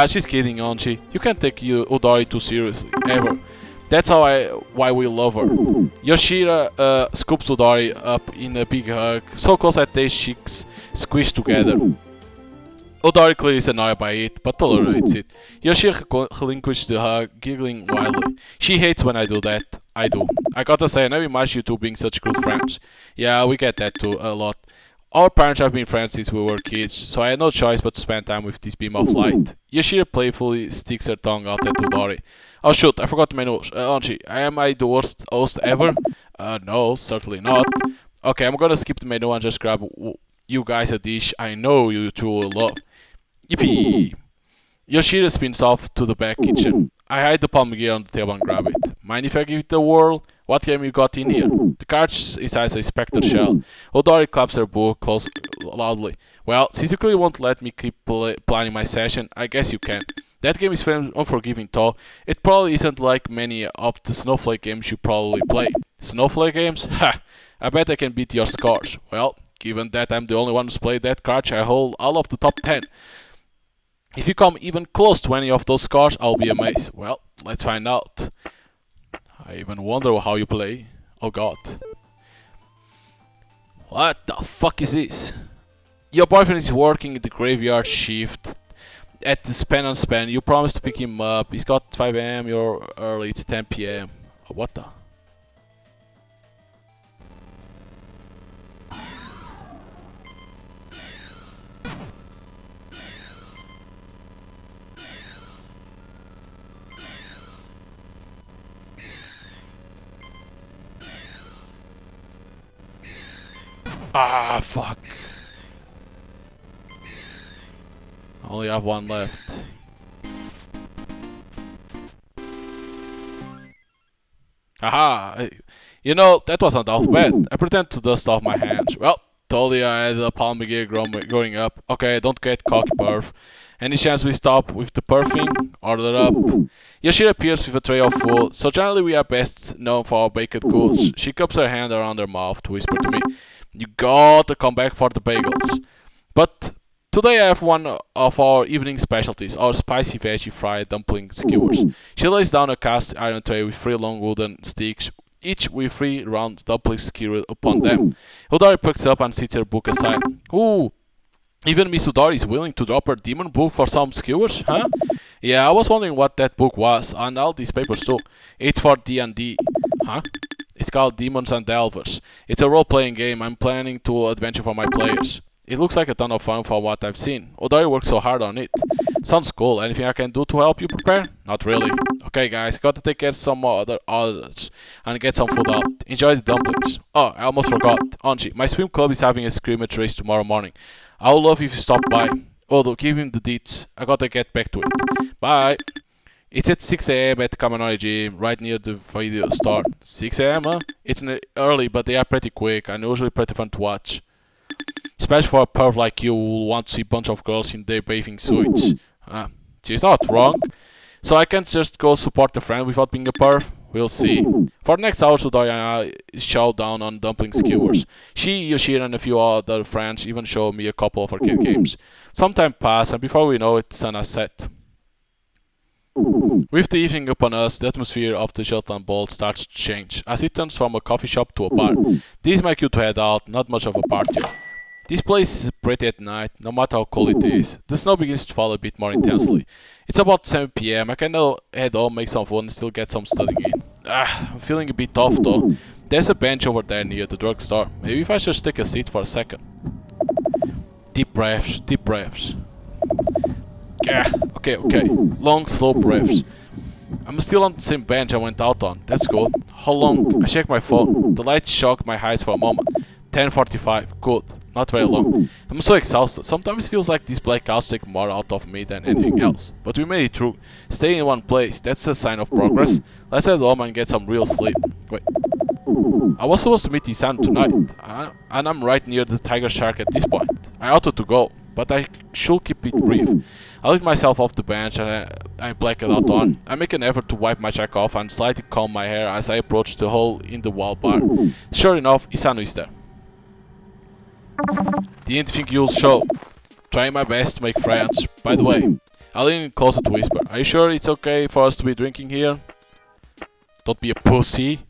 She's kidding, Anji. You can't take Udari too seriously, ever. That's why we love her. Yoshida scoops Udari up in a big hug, so close that their cheeks squish together. Udari clearly is annoyed by it, but tolerates it. Yoshida relinquishes the hug, giggling wildly. She hates when I do that. I do. I gotta say, I never imagined you two being such good friends. Yeah, we get that too, a lot. Our parents have been friends since we were kids, so I had no choice but to spend time with this beam of light. Yoshida playfully sticks her tongue out at Udari. Oh shoot, I forgot my nose. Anji, am I the worst host ever? No, certainly not. Okay, I'm gonna skip the menu and just grab you guys a dish I know you two will love. Yippee! Yoshida spins off to the back kitchen. I hide the palm gear on the table and grab it. Mind if I give it a whirl? What game you got in here? The card is as a spectre shell. Odori claps her book close loudly. Well, since you clearly won't let me keep planning my session, I guess you can. That game is very unforgiving though. It probably isn't like many of the Snowflake games you probably play. Snowflake games? Ha! I bet I can beat your scores. Well, given that I'm the only one who's played that card, I hold all of the top 10. If you come even close to any of those scores, I'll be amazed. Well, let's find out. I even wonder how you play. Oh god. What the fuck is this? Your boyfriend is working the graveyard shift at the Span on Span. You promised to pick him up. He's got 5 AM, you're early, it's 10 PM. What the? Ah, fuck. I only have one left. Haha! You know, that wasn't half bad. I pretend to dust off my hands. Well, told you I had a palm gear growing up. Okay, don't get cocky, perf. Any chance we stop with the perfing? Order up. Yashira appears with a tray of food, so generally we are best known for our baked goods. She cups her hand around her mouth to whisper to me, "You gotta come back for the bagels." But today I have one of our evening specialties, our spicy veggie fried dumpling skewers. She lays down a cast iron tray with 3 long wooden sticks, each with 3 round dumplings skewered upon them. Hodari picks up and sets her book aside. Ooh, even Miss Hodari is willing to drop her demon book for some skewers, huh? Yeah, I was wondering what that book was, and all these papers too. It's for D&D, huh? It's called Demons and Delvers. It's a role-playing game I'm planning to adventure for my players. It looks like a ton of fun from what I've seen. Hodari worked so hard on it. Sounds cool. Anything I can do to help you prepare? Not really. Okay guys, gotta take care of some other orders and get some food out. Enjoy the dumplings. Oh, I almost forgot. Anji, my swim club is having a scrimmage race tomorrow morning. I would love if you stop by. Although, give him the deets. I gotta get back to it. Bye. It's at 6 AM at Kaminari Gym, right near the video store. 6 AM, huh? It's early, but they are pretty quick and usually pretty fun to watch. Especially for a perv like you who want to see a bunch of girls in their bathing suits. She's not wrong. So I can't just go support a friend without being a perv? We'll see. For the next hour, Sudaya showed down on dumpling skewers. She, Yoshira, and a few other friends even showed me a couple of arcade games. Some time passed, and before we know it, sun has set. With the evening upon us, the atmosphere of the Jutland Bowl starts to change, as it turns from a coffee shop to a bar. This is my cue to head out, not much of a party. This place is pretty at night, no matter how cold it is. The snow begins to fall a bit more intensely. It's about 7 PM, I can now head home, make some food and still get some studying in. I'm feeling a bit off though. There's a bench over there near the drugstore. Maybe if I just take a seat for a second. Deep breaths, deep breaths. Okay. Long, slow breaths. I'm still on the same bench I went out on. That's good. How long? I check my phone. The light shocked my eyes for a moment. 10:45. Good. Not very long. I'm so exhausted. Sometimes it feels like these blackouts take more out of me than anything else. But we made it through. Staying in one place, that's a sign of progress. Let's head home and get some real sleep. Wait. I was supposed to meet Isan tonight. And I'm right near the tiger shark at this point. I ought to go, but I should keep it brief. I lift myself off the bench and I black it out on. I make an effort to wipe my jacket off and slightly comb my hair as I approach the hole in the wall bar. Sure enough, Isanu is there. Didn't think you'll show. Trying my best to make friends. By the way, I lean in closer to whisper. Are you sure it's okay for us to be drinking here? Don't be a pussy.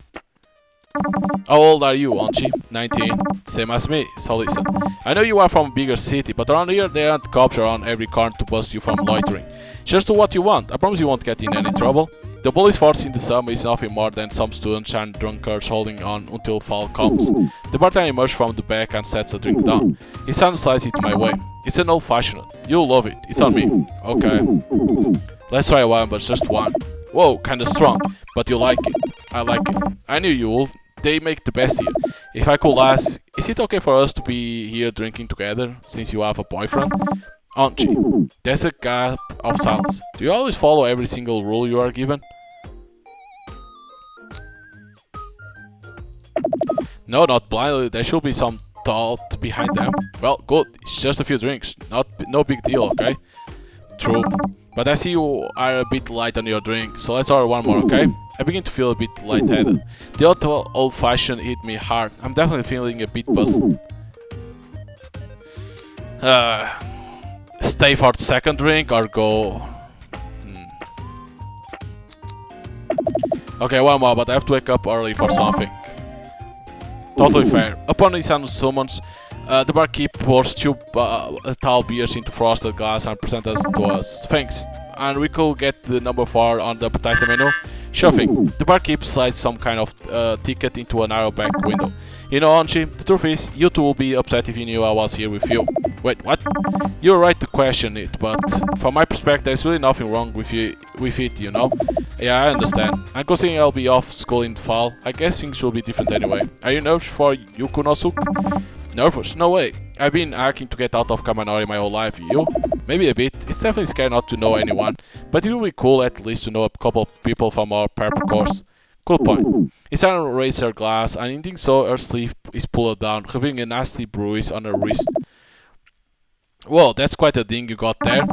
How old are you, Anji? 19. Same as me, so listen. I know you are from a bigger city, but around here there aren't cops around every corner to bust you from loitering. Just do what you want. I promise you won't get in any trouble. The police force in the summer is nothing more than some students and drunkards holding on until fall comes. The bartender emerges from the back and sets a drink down. His son slides it my way. It's an old-fashioned. You'll love it. It's on me. Okay. Let's try one, but just one. Whoa, kinda strong. But you like it. I like it. I knew you would. They make the best here. If I could ask, is it okay for us to be here drinking together, since you have a boyfriend? Anji, there's a gap of silence. Do you always follow every single rule you are given? No, not blindly. There should be some thought behind them. Well, good. It's just a few drinks. No big deal, okay? True. But I see you are a bit light on your drink, so let's order one more, okay? I begin to feel a bit lightheaded. The old-fashioned hit me hard. I'm definitely feeling a bit buzzed. Stay for the second drink or go? Okay, one more, but I have to wake up early for something. Totally fair. Upon Isanu's summons, the barkeep pours 2 tall beers into frosted glass and presents us to us. Thanks. And we could get the number 4 on the appetizer menu. Sure thing. The barkeep slides some kind of ticket into a narrow back window. You know, Anji, the truth is, you two will be upset if you knew I was here with you. Wait, what? You're right to question it, but from my perspective, there's really nothing wrong with it, you know? Yeah, I understand. And considering I'll be off school in the fall, I guess things will be different anyway. Are you nervous for Yukunosuke? Nervous? No way. I've been aching to get out of Kamanari my whole life. You? Maybe a bit. It's definitely scary not to know anyone, but it would be cool at least to know a couple of people from our prep course. Cool point. Isana raised her glass, and in doing so, her sleeve is pulled down, revealing a nasty bruise on her wrist. Whoa, that's quite a ding you got there.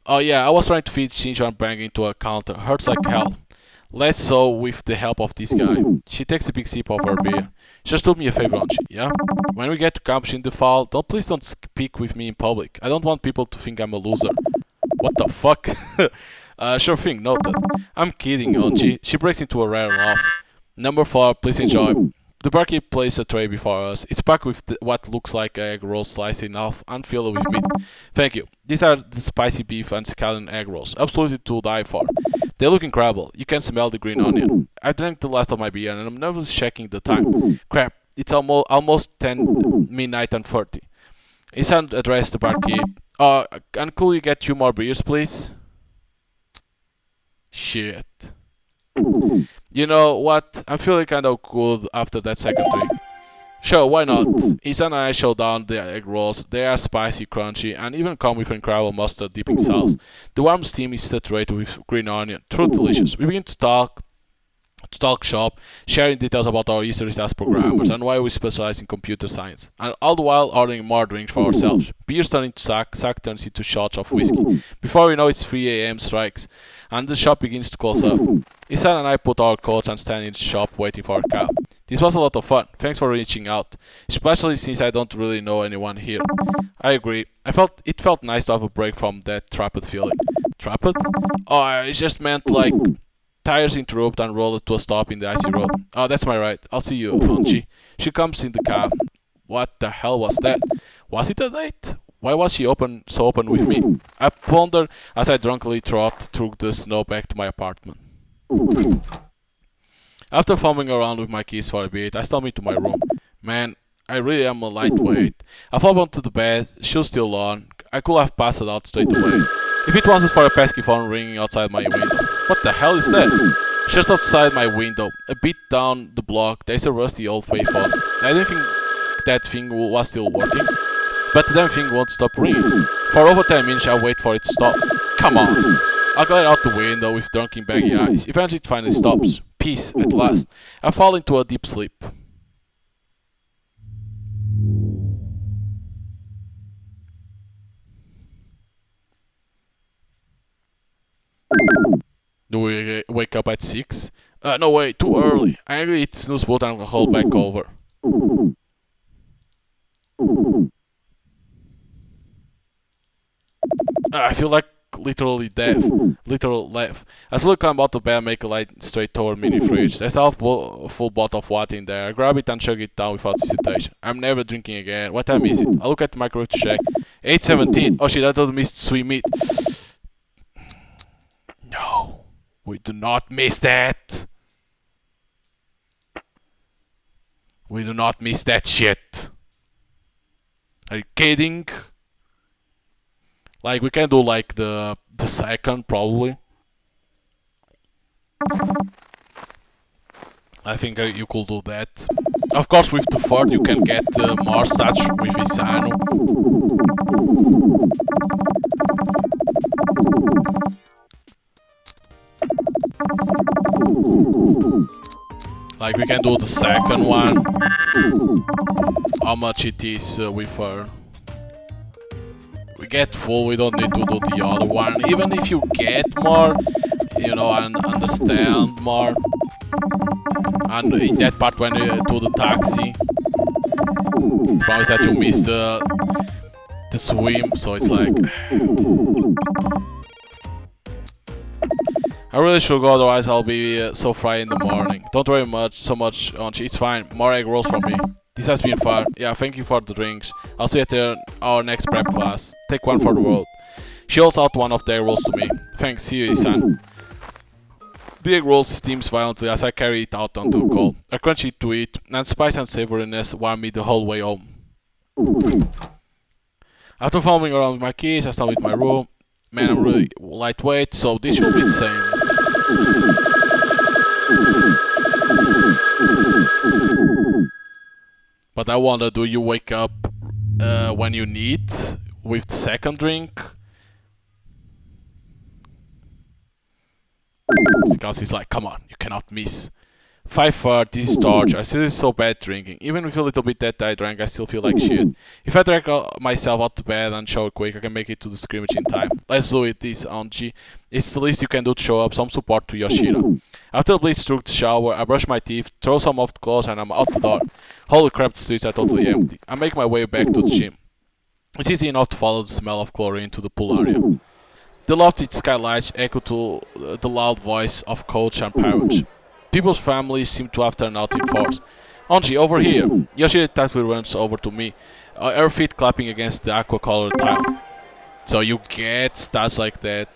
Oh yeah, I was trying to feed Shinjo and bang into a counter. Hurts like hell. Less so with the help of this guy. She takes a big sip of her beer. Just do me a favor, Anji, yeah? When we get to campus in the fall, please don't speak with me in public. I don't want people to think I'm a loser. What the fuck? Sure thing, noted. I'm kidding, Anji. She breaks into a rare laugh. Number 4, please enjoy. The barkeep places a tray before us. It's packed with what looks like egg rolls sliced in half and filled with meat. Thank you. These are the spicy beef and scallion egg rolls. Absolutely to die for. They look incredible. You can smell the green onion. I drank the last of my beer and I'm nervous checking the time. Crap, it's almost 10 midnight and 30. Isan addressed the barkeep. And could you get 2 more beers, please? Shit. You know what? I'm feeling kind of good after that second drink. Sure, why not? Isan and I showed down the egg rolls. They are spicy, crunchy, and even come with incredible mustard dipping sauce. The warm steam is saturated with green onion. Truly delicious. We begin to talk shop, sharing details about our histories as programmers and why we specialize in computer science, and all the while ordering more drinks for ourselves. Beers turn into sack turns into shots of whiskey. Before we know it's 3 a.m. strikes, and the shop begins to close up. Isan and I put our coats and stand in the shop waiting for our cab. This was a lot of fun. Thanks for reaching out, especially since I don't really know anyone here. I agree. It felt nice to have a break from that trapped feeling. Trapped? Oh, I just meant like tires interrupt and roll to a stop in the icy road. Oh, that's my right. I'll see you, Anji. She comes in the cab. What the hell was that? Was it a date? Why was she so open with me? I pondered as I drunkenly trot through the snow back to my apartment. After fumbling around with my keys for a bit, I stumbled into my room. Man, I really am a lightweight. I fall onto the bed, shoes still on. I could have passed it out straight away. If it wasn't for a pesky phone ringing outside my window. What the hell is that? Just outside my window, a bit down the block, there's a rusty old payphone. I didn't think that thing was still working, but the damn thing won't stop ringing. For over 10 minutes I wait for it to stop. Come on! I glare out the window with drunken baggy eyes. Eventually it finally stops. Peace, at last. I fall into a deep sleep. Do we wake up at 6? No way, too early. I really hit snooze button and hold back over. I feel like literally death. Literal death. As I climb out of bed and make a light straight toward mini fridge. There's a full bottle of water in there. I grab it and chug it down without hesitation. I'm never drinking again. What time is it? I look at the microwave to check. 8:17. Oh shit, I don't miss sweet meat. No. We do not miss that. We do not miss that shit. Are you kidding? Like, we can do like the second probably. I think you could do that. Of course, with the third you can get more stats with Isano. Like, we can do the second one. How much it is with her. We get full, we don't need to do the other one. Even if you get more, you know, and understand more. And in that part when you do the taxi, promise that you missed the swim, so it's like... I really should go, otherwise I'll be so fried in the morning. Don't worry so much, Anji. It's fine. More egg rolls from me. This has been fun. Yeah, thank you for the drinks. I'll see you at our next prep class. Take one for the world. She holds out one of the egg rolls to me. Thanks, see you, Isan. The egg roll steams violently as I carry it out onto the coal. I crunch it to eat, and spice and savoriness warm me the whole way home. After fumbling around with my keys, I start with my room. Man, I'm really lightweight, so this should be the same. But I wonder, do you wake up when you need with the second drink? Because he's like, come on, you cannot miss. 5:30 is torture. I still is so bad drinking. Even with a little bit that I drank, I still feel like shit. If I drag myself out to bed and shower quick, I can make it to the scrimmage in time. Let's do it, this Anji. It's the least you can do to show up some support to Yoshida. After the bleach took the shower, I brush my teeth, throw some off the clothes, and I'm out the door. Holy crap, the streets are totally empty. I make my way back to the gym. It's easy enough to follow the smell of chlorine to the pool area. The lofted skylights echo to the loud voice of coach and parents. People's families seem to have turned out in force. Anji, over here! Yoshida tactfully runs over to me, her feet clapping against the aqua-colored tile. So you get stats like that.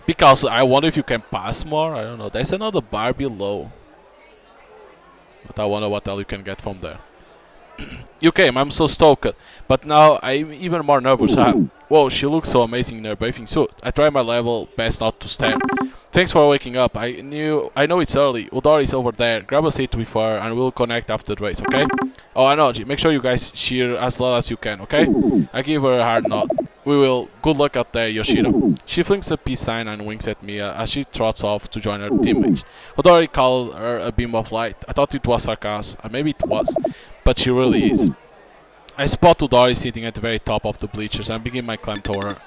Because I wonder if you can pass more, I don't know. There's another bar below. But I wonder what else you can get from there. You came, I'm so stoked, but now I'm even more nervous. Whoa, she looks so amazing in her bathing suit. I try my level best not to stare. Thanks for waking up. I know it's early. Udori is over there. Grab a seat with her and we'll connect after the race, okay? Oh, I know. Make sure you guys cheer as loud as you can, okay? I give her a hard nod. We will. Good luck out there, Yoshida. She flings a peace sign and winks at me as she trots off to join her teammates. Udori called her a beam of light. I thought it was sarcasm, and maybe it was, but she really is. I spot Udori sitting at the very top of the bleachers and begin my climb toward her.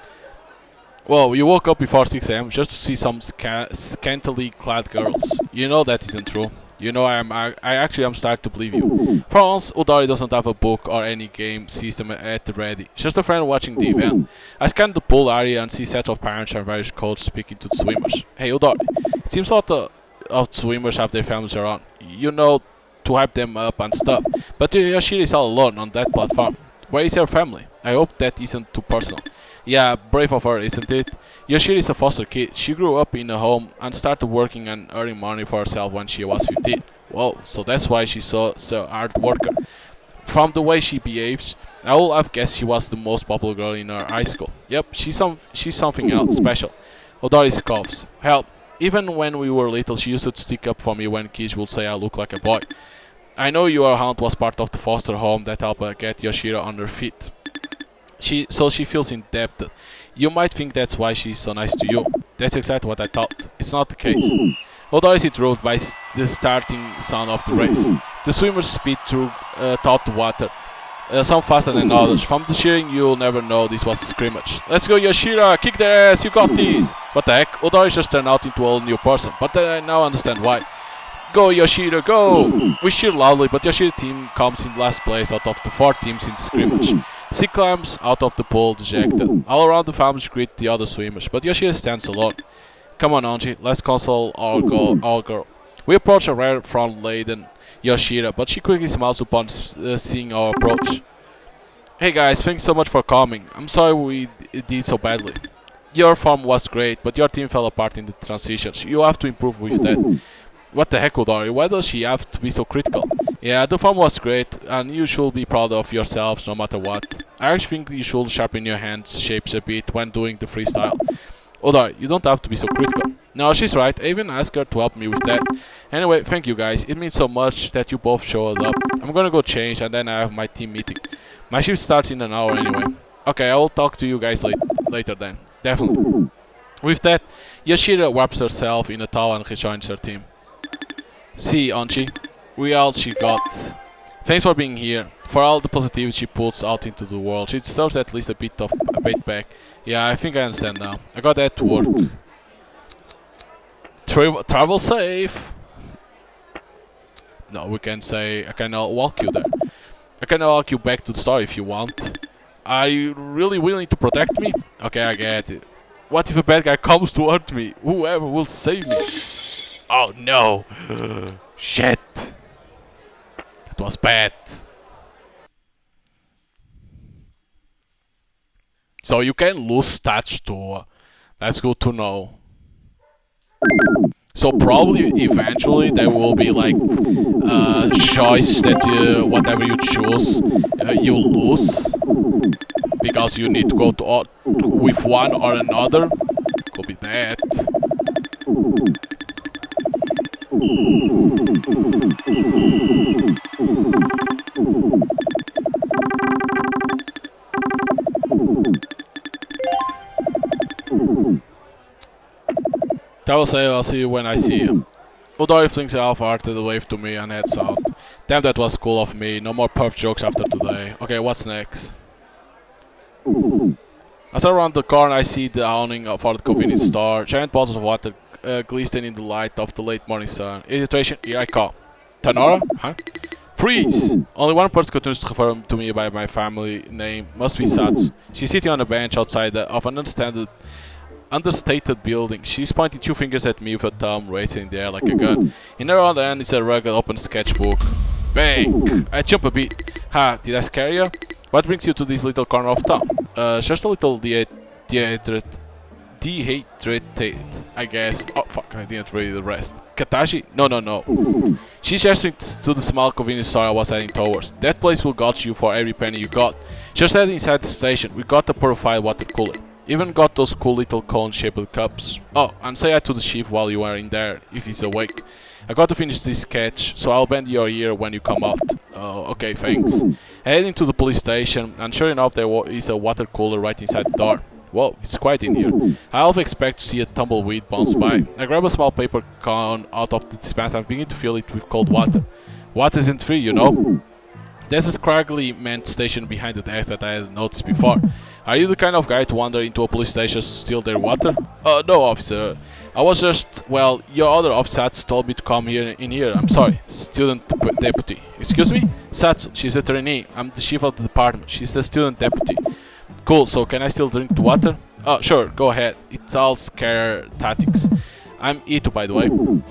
Whoa, you woke up before 6 AM just to see some scantily clad girls. You know that isn't true. You know I actually am starting to believe you. For once, Udori doesn't have a book or any game system at the ready. She's just a friend watching the event. I scan the pool area and see sets of parents and various coaches speaking to the swimmers. Hey Udori, it seems a lot of swimmers have their families around. You know, to hype them up and stuff. But Yoshida is all alone on that platform. Where is her family? I hope that isn't too personal. Yeah, brave of her, isn't it? Yoshida is a foster kid. She grew up in a home and started working and earning money for herself when she was 15. Whoa, so that's why she's so hard worker. From the way she behaves, I would have guessed she was the most popular girl in her high school. Yep, she's something else special. Udori coughs. Hell, even when we were little, she used to stick up for me when kids would say I look like a boy. I know your aunt was part of the foster home that helped get Yoshida on her feet. So she feels indebted. You might think that's why she's so nice to you. That's exactly what I thought. It's not the case. Udori is interrupted by the starting sound of the race. The swimmers speed through taut water, some faster than others. From the cheering, you'll never know this was a scrimmage. Let's go Yoshida, kick their ass, you got this! What the heck? Udori just turned out into a whole new person, but I now understand why. Go Yoshida, go! We cheer loudly, but Yoshida's team comes in last place out of the 4 teams in the scrimmage. She climbs out of the pool dejected. All around the families greet the other swimmers, but Yoshida stands alone. Come on Anji, let's console our girl. We approach a rare front-laden Yoshida, but she quickly smiles upon seeing our approach. Hey guys, thanks so much for coming. I'm sorry we did so badly. Your form was great, but your team fell apart in the transitions. You have to improve with that. What the heck, Udori? Why does she have to be so critical? Yeah, the form was great, and you should be proud of yourselves no matter what. I actually think you should sharpen your hands shapes a bit when doing the freestyle. Udori, you don't have to be so critical. No, she's right. I even asked her to help me with that. Anyway, thank you guys. It means so much that you both showed up. I'm gonna go change, and then I have my team meeting. My shift starts in an hour anyway. Okay, I will talk to you guys later then. Definitely. With that, Yoshida wraps herself in a towel and rejoins her team. See, Anji, we all she got. Thanks for being here. For all the positivity she puts out into the world, she deserves at least a bit back. Yeah, I think I understand now. I got that to work. Travel safe. No, we can say I can walk you there. I can walk you back to the store if you want. Are you really willing to protect me? Okay, I get it. What if a bad guy comes to hurt me? Whoever will save me. Oh no! Shit! That was bad. So you can lose stats too. That's good to know. So probably eventually there will be like choice that whatever you choose you lose because you need to go to with one or another. Could be that. I will say I'll see you when I see you. Udori flings a half-hearted wave to me and heads out. Damn, that was cool of me. No more perf jokes after today. Okay, what's next? As I round the corner, I see the awning for the convenience store. Giant bottles of water glisten in the light of the late morning sun. Illustration, here I come. Tanora? Huh? Freeze! Only one person continues to refer to me by my family name. Must be Satsu. She's sitting on a bench outside of an understated building. She's pointing two fingers at me with a thumb raised in the air like a gun. In her other hand is a rugged open sketchbook. Bang! I jump a bit. Ha, did I scare you? What brings you to this little corner of town? Just a little dehydrated, I guess. Oh fuck, I didn't read the rest. Katashi? No. She's gesturing to the small convenience store I was heading towards. That place will got you for every penny you got. Just head inside the station. We got the purified water cooler. Even got those cool little cone-shaped cups. Oh, and say hi to the chief while you are in there, if he's awake. I got to finish this sketch, so I'll bend your ear when you come out. Okay, thanks. Heading to the police station, and sure enough there is a water cooler right inside the door. Whoa, it's quiet in here. I half expect to see a tumbleweed bounce by. I grab a small paper cone out of the dispenser and begin to fill it with cold water. Water isn't free, you know. There's a scraggly manned station behind the desk that I hadn't noticed before. Are you the kind of guy to wander into a police station to steal their water? No, officer. I was just, well, your other officers told me to come in here. I'm sorry. Student deputy. Excuse me? Satsu, she's a trainee. I'm the chief of the department. She's the student deputy. Cool, so can I still drink the water? Sure, go ahead. It's all scare tactics. I'm Ito, by the way.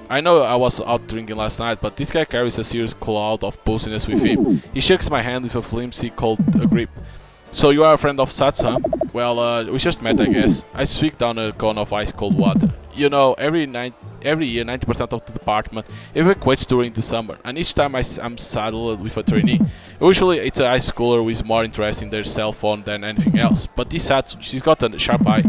I know I was out drinking last night, but this guy carries a serious cloud of booziness with him. He shakes my hand with a flimsy cold grip. So you are a friend of Satsu, huh? Well, we just met, I guess. I swig down a cone of ice-cold water. You know, every year 90% of the department evacuates during the summer, and each time I'm saddled with a trainee. Usually it's a high schooler who is more interested in their cell phone than anything else, but this Satsu, she's got a sharp eye.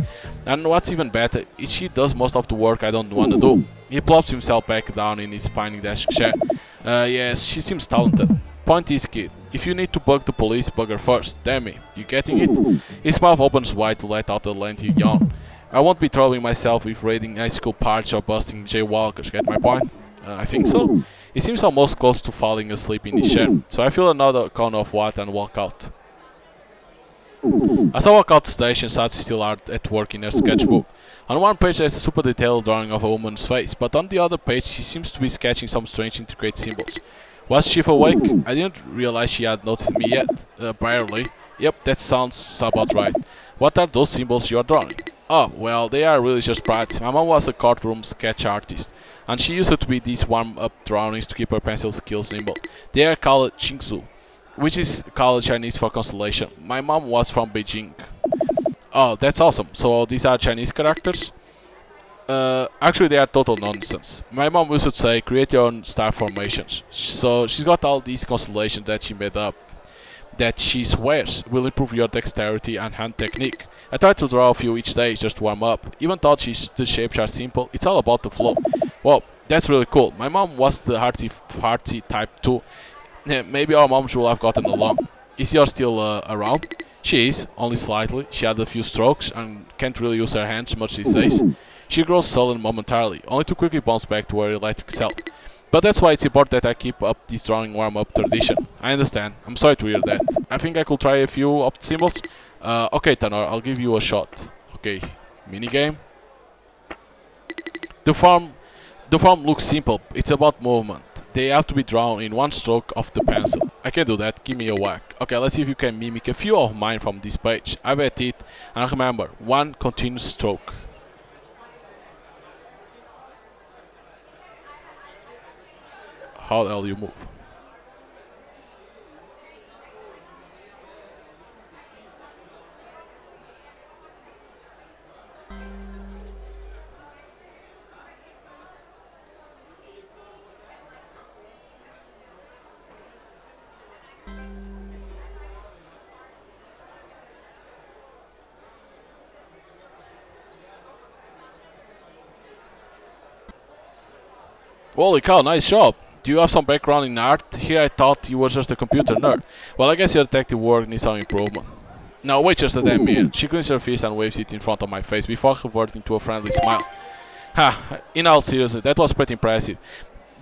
And what's even better is she does most of the work I don't want to do. He plops himself back down in his spinning desk chair. Yes, she seems talented. Point is, kid, if you need to bug the police, bug her first. Damn me, you getting it? His mouth opens wide to let out a lengthy yawn. I won't be troubling myself with raiding high school parties or busting jaywalkers, get my point? I think so. He seems almost close to falling asleep in his chair, so I fill another cone of water and walk out. As I walk out the station, Satsu is still hard at work in her sketchbook. On one page there's a super detailed drawing of a woman's face, but on the other page she seems to be sketching some strange intricate symbols. Was she awake? I didn't realize she had noticed me yet. Barely. Yep, that sounds about right. What are those symbols you are drawing? Oh, well, they are really just sprites. My mom was a courtroom sketch artist, and she used to be these warm-up drawings to keep her pencil skills nimble. They are called Qingzu, which is called Chinese for constellation. My mom was from Beijing. Oh, that's awesome. So these are Chinese characters? Actually they are total nonsense. My mom used to say, create your own star formations. So she's got all these constellations that she made up, that she swears will improve your dexterity and hand technique. I try to draw a few each day just to warm up. Even though the shapes are simple, it's all about the flow. Well, that's really cool. My mom was the artsy type too. Maybe our moms will have gotten along. Is yours still around? She is, only slightly. She had a few strokes and can't really use her hands much these days. She grows sullen momentarily, only to quickly bounce back to her electric self. But that's why it's important that I keep up this drawing warm-up tradition. I understand. I'm sorry to hear that. I think I could try a few of the symbols. Okay, Tanor, I'll give you a shot. Okay, minigame. The form looks simple. It's about movement. They have to be drawn in one stroke of the pencil. I can do that. Give me a whack. Okay, let's see if you can mimic a few of mine from this page. I bet it. And remember, one continuous stroke. How the hell do you move? Holy cow, nice job! Do you have some background in art? Here I thought you were just a computer nerd. Well, I guess your detective work needs some improvement. Now wait just a damn minute. She cleans her fist and waves it in front of my face before reverting to a friendly smile. Ha, in all seriousness, that was pretty impressive.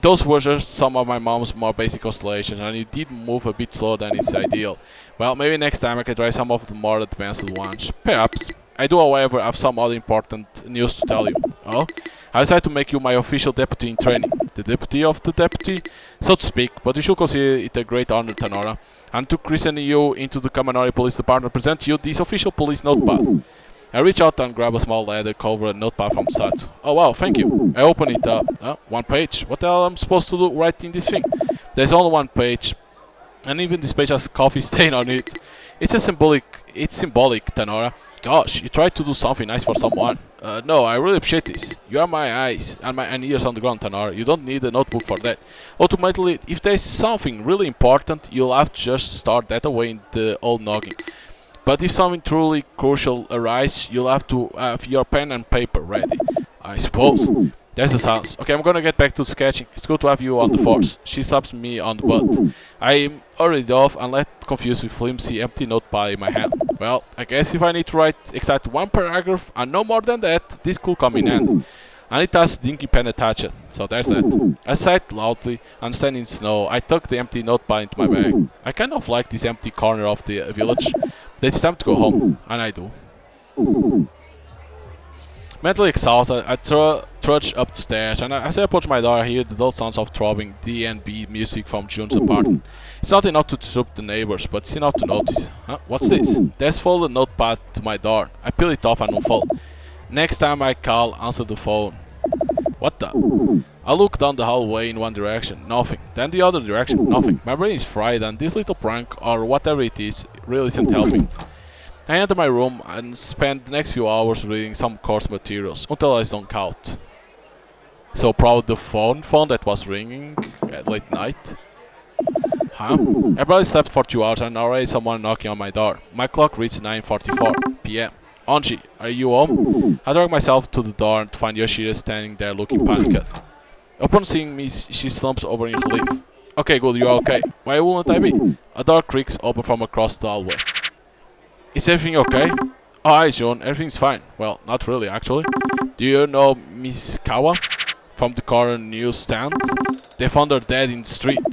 Those were just some of my mom's more basic constellations, and it did move a bit slower than is ideal. Well, maybe next time I can try some of the more advanced ones. Perhaps. I do, however, have some other important news to tell you. Oh? I decided to make you my official deputy in training. The deputy of the deputy, so to speak, but you should consider it a great honor, Tanora. And to christen you into the Kaminari Police Department, present you this official police notepad. I reach out and grab a small leather cover notepad from Sat. Oh wow, thank you. I open it up. One page. What the hell am I supposed to do right in this thing? There's only one page. And even this page has coffee stain on it. It's symbolic, Tanora. Gosh, you tried to do something nice for someone. No, I really appreciate this. You are my eyes and ears on the ground, Tanora. You don't need a notebook for that. Ultimately, if there's something really important, you'll have to just start that away in the old noggin. But if something truly crucial arises, you'll have to have your pen and paper ready, I suppose. There's the sounds. Okay, I'm gonna get back to sketching. It's good to have you on the force. She slaps me on the butt. I'm already off and left confused with flimsy empty notepad in my hand. Well, I guess if I need to write exactly one paragraph and no more than that, this could come in handy. And it has dinky pen attached, so there's that. I sighed loudly and standing in snow, I tucked the empty notepad into my bag. I kind of like this empty corner of the village, but it's time to go home, and I do. Mentally exhausted, I trudge up the stairs, and as I approach my door, I hear the dull sounds of throbbing D&B music from June's apartment. It's not enough to disrupt the neighbors, but it's enough to notice. Huh? What's this? There's folded notepad to my door. I peel it off and unfold. Next time I call, answer the phone. What the? I look down the hallway in one direction, nothing. Then the other direction, nothing. My brain is fried, and this little prank, or whatever it is, really isn't helping. I enter my room and spend the next few hours reading some course materials, until I zone out. So probably the phone that was ringing at late night. Huh? I barely slept for 2 hours and already someone knocking on my door. My clock reads 9:44 p.m. Anji, are you home? I drag myself to the door and find Yoshida standing there looking panicked. Upon seeing me, she slumps over in his leaf. Okay, good, you're okay. Why wouldn't I be? A door creaks open from across the hallway. Is everything okay? Oh, hi, June. Everything's fine. Well, not really, actually. Do you know Miss Kawa? From the corner newsstand? They found her dead in the street.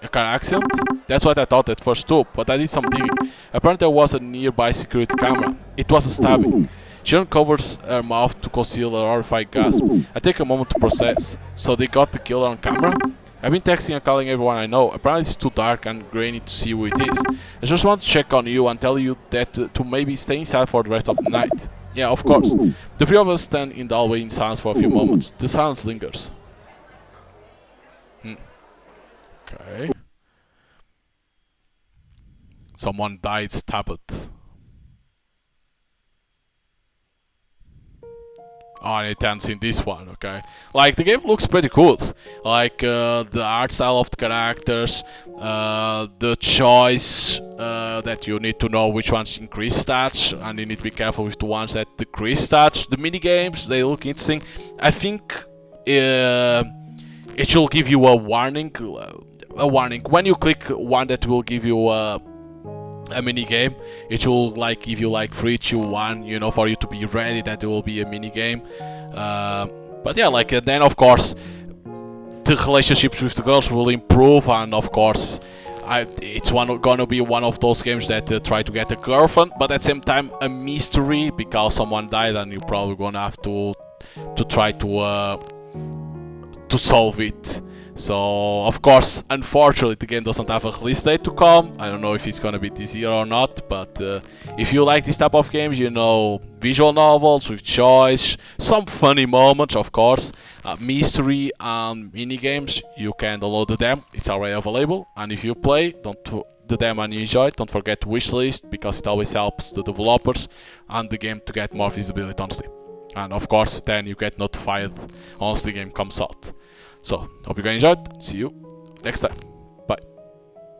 A car accident? That's what I thought at first too, but I did some digging. Apparently there was a nearby security camera. It was a stabbing. She uncovers her mouth to conceal a horrified gasp. I take a moment to process. So they got the killer on camera? I've been texting and calling everyone I know. Apparently it's too dark and grainy to see who it is. I just want to check on you and tell you that to maybe stay inside for the rest of the night. Yeah, of course. The three of us stand in the hallway in silence for a few moments. The silence lingers. Okay. Someone died stabbed. Oh, and it ends in this one, okay. Like, the game looks pretty cool. Like, the art style of the characters, the choice that you need to know which ones increase stats, and you need to be careful with the ones that decrease stats. The minigames, they look interesting. I think it should give you a warning. When you click one that will give you a mini game, it will like give you like 3, 2, 1, you know, for you to be ready that there will be a mini game. But yeah, like then of course the relationships with the girls will improve, and of course it's gonna be one of those games that try to get a girlfriend, but at the same time a mystery because someone died, and you're probably gonna have to try to solve it. So, of course, unfortunately, the game doesn't have a release date to come. I don't know if it's gonna be this year or not, but if you like this type of games, you know, visual novels with choice, some funny moments, of course, mystery and mini games, you can download the demo. It's already available, and if you play, the demo and you enjoy it, don't forget to wishlist, because it always helps the developers and the game to get more visibility on Steam. And of course, then you get notified once the game comes out. So, hope you guys enjoyed. See you next time.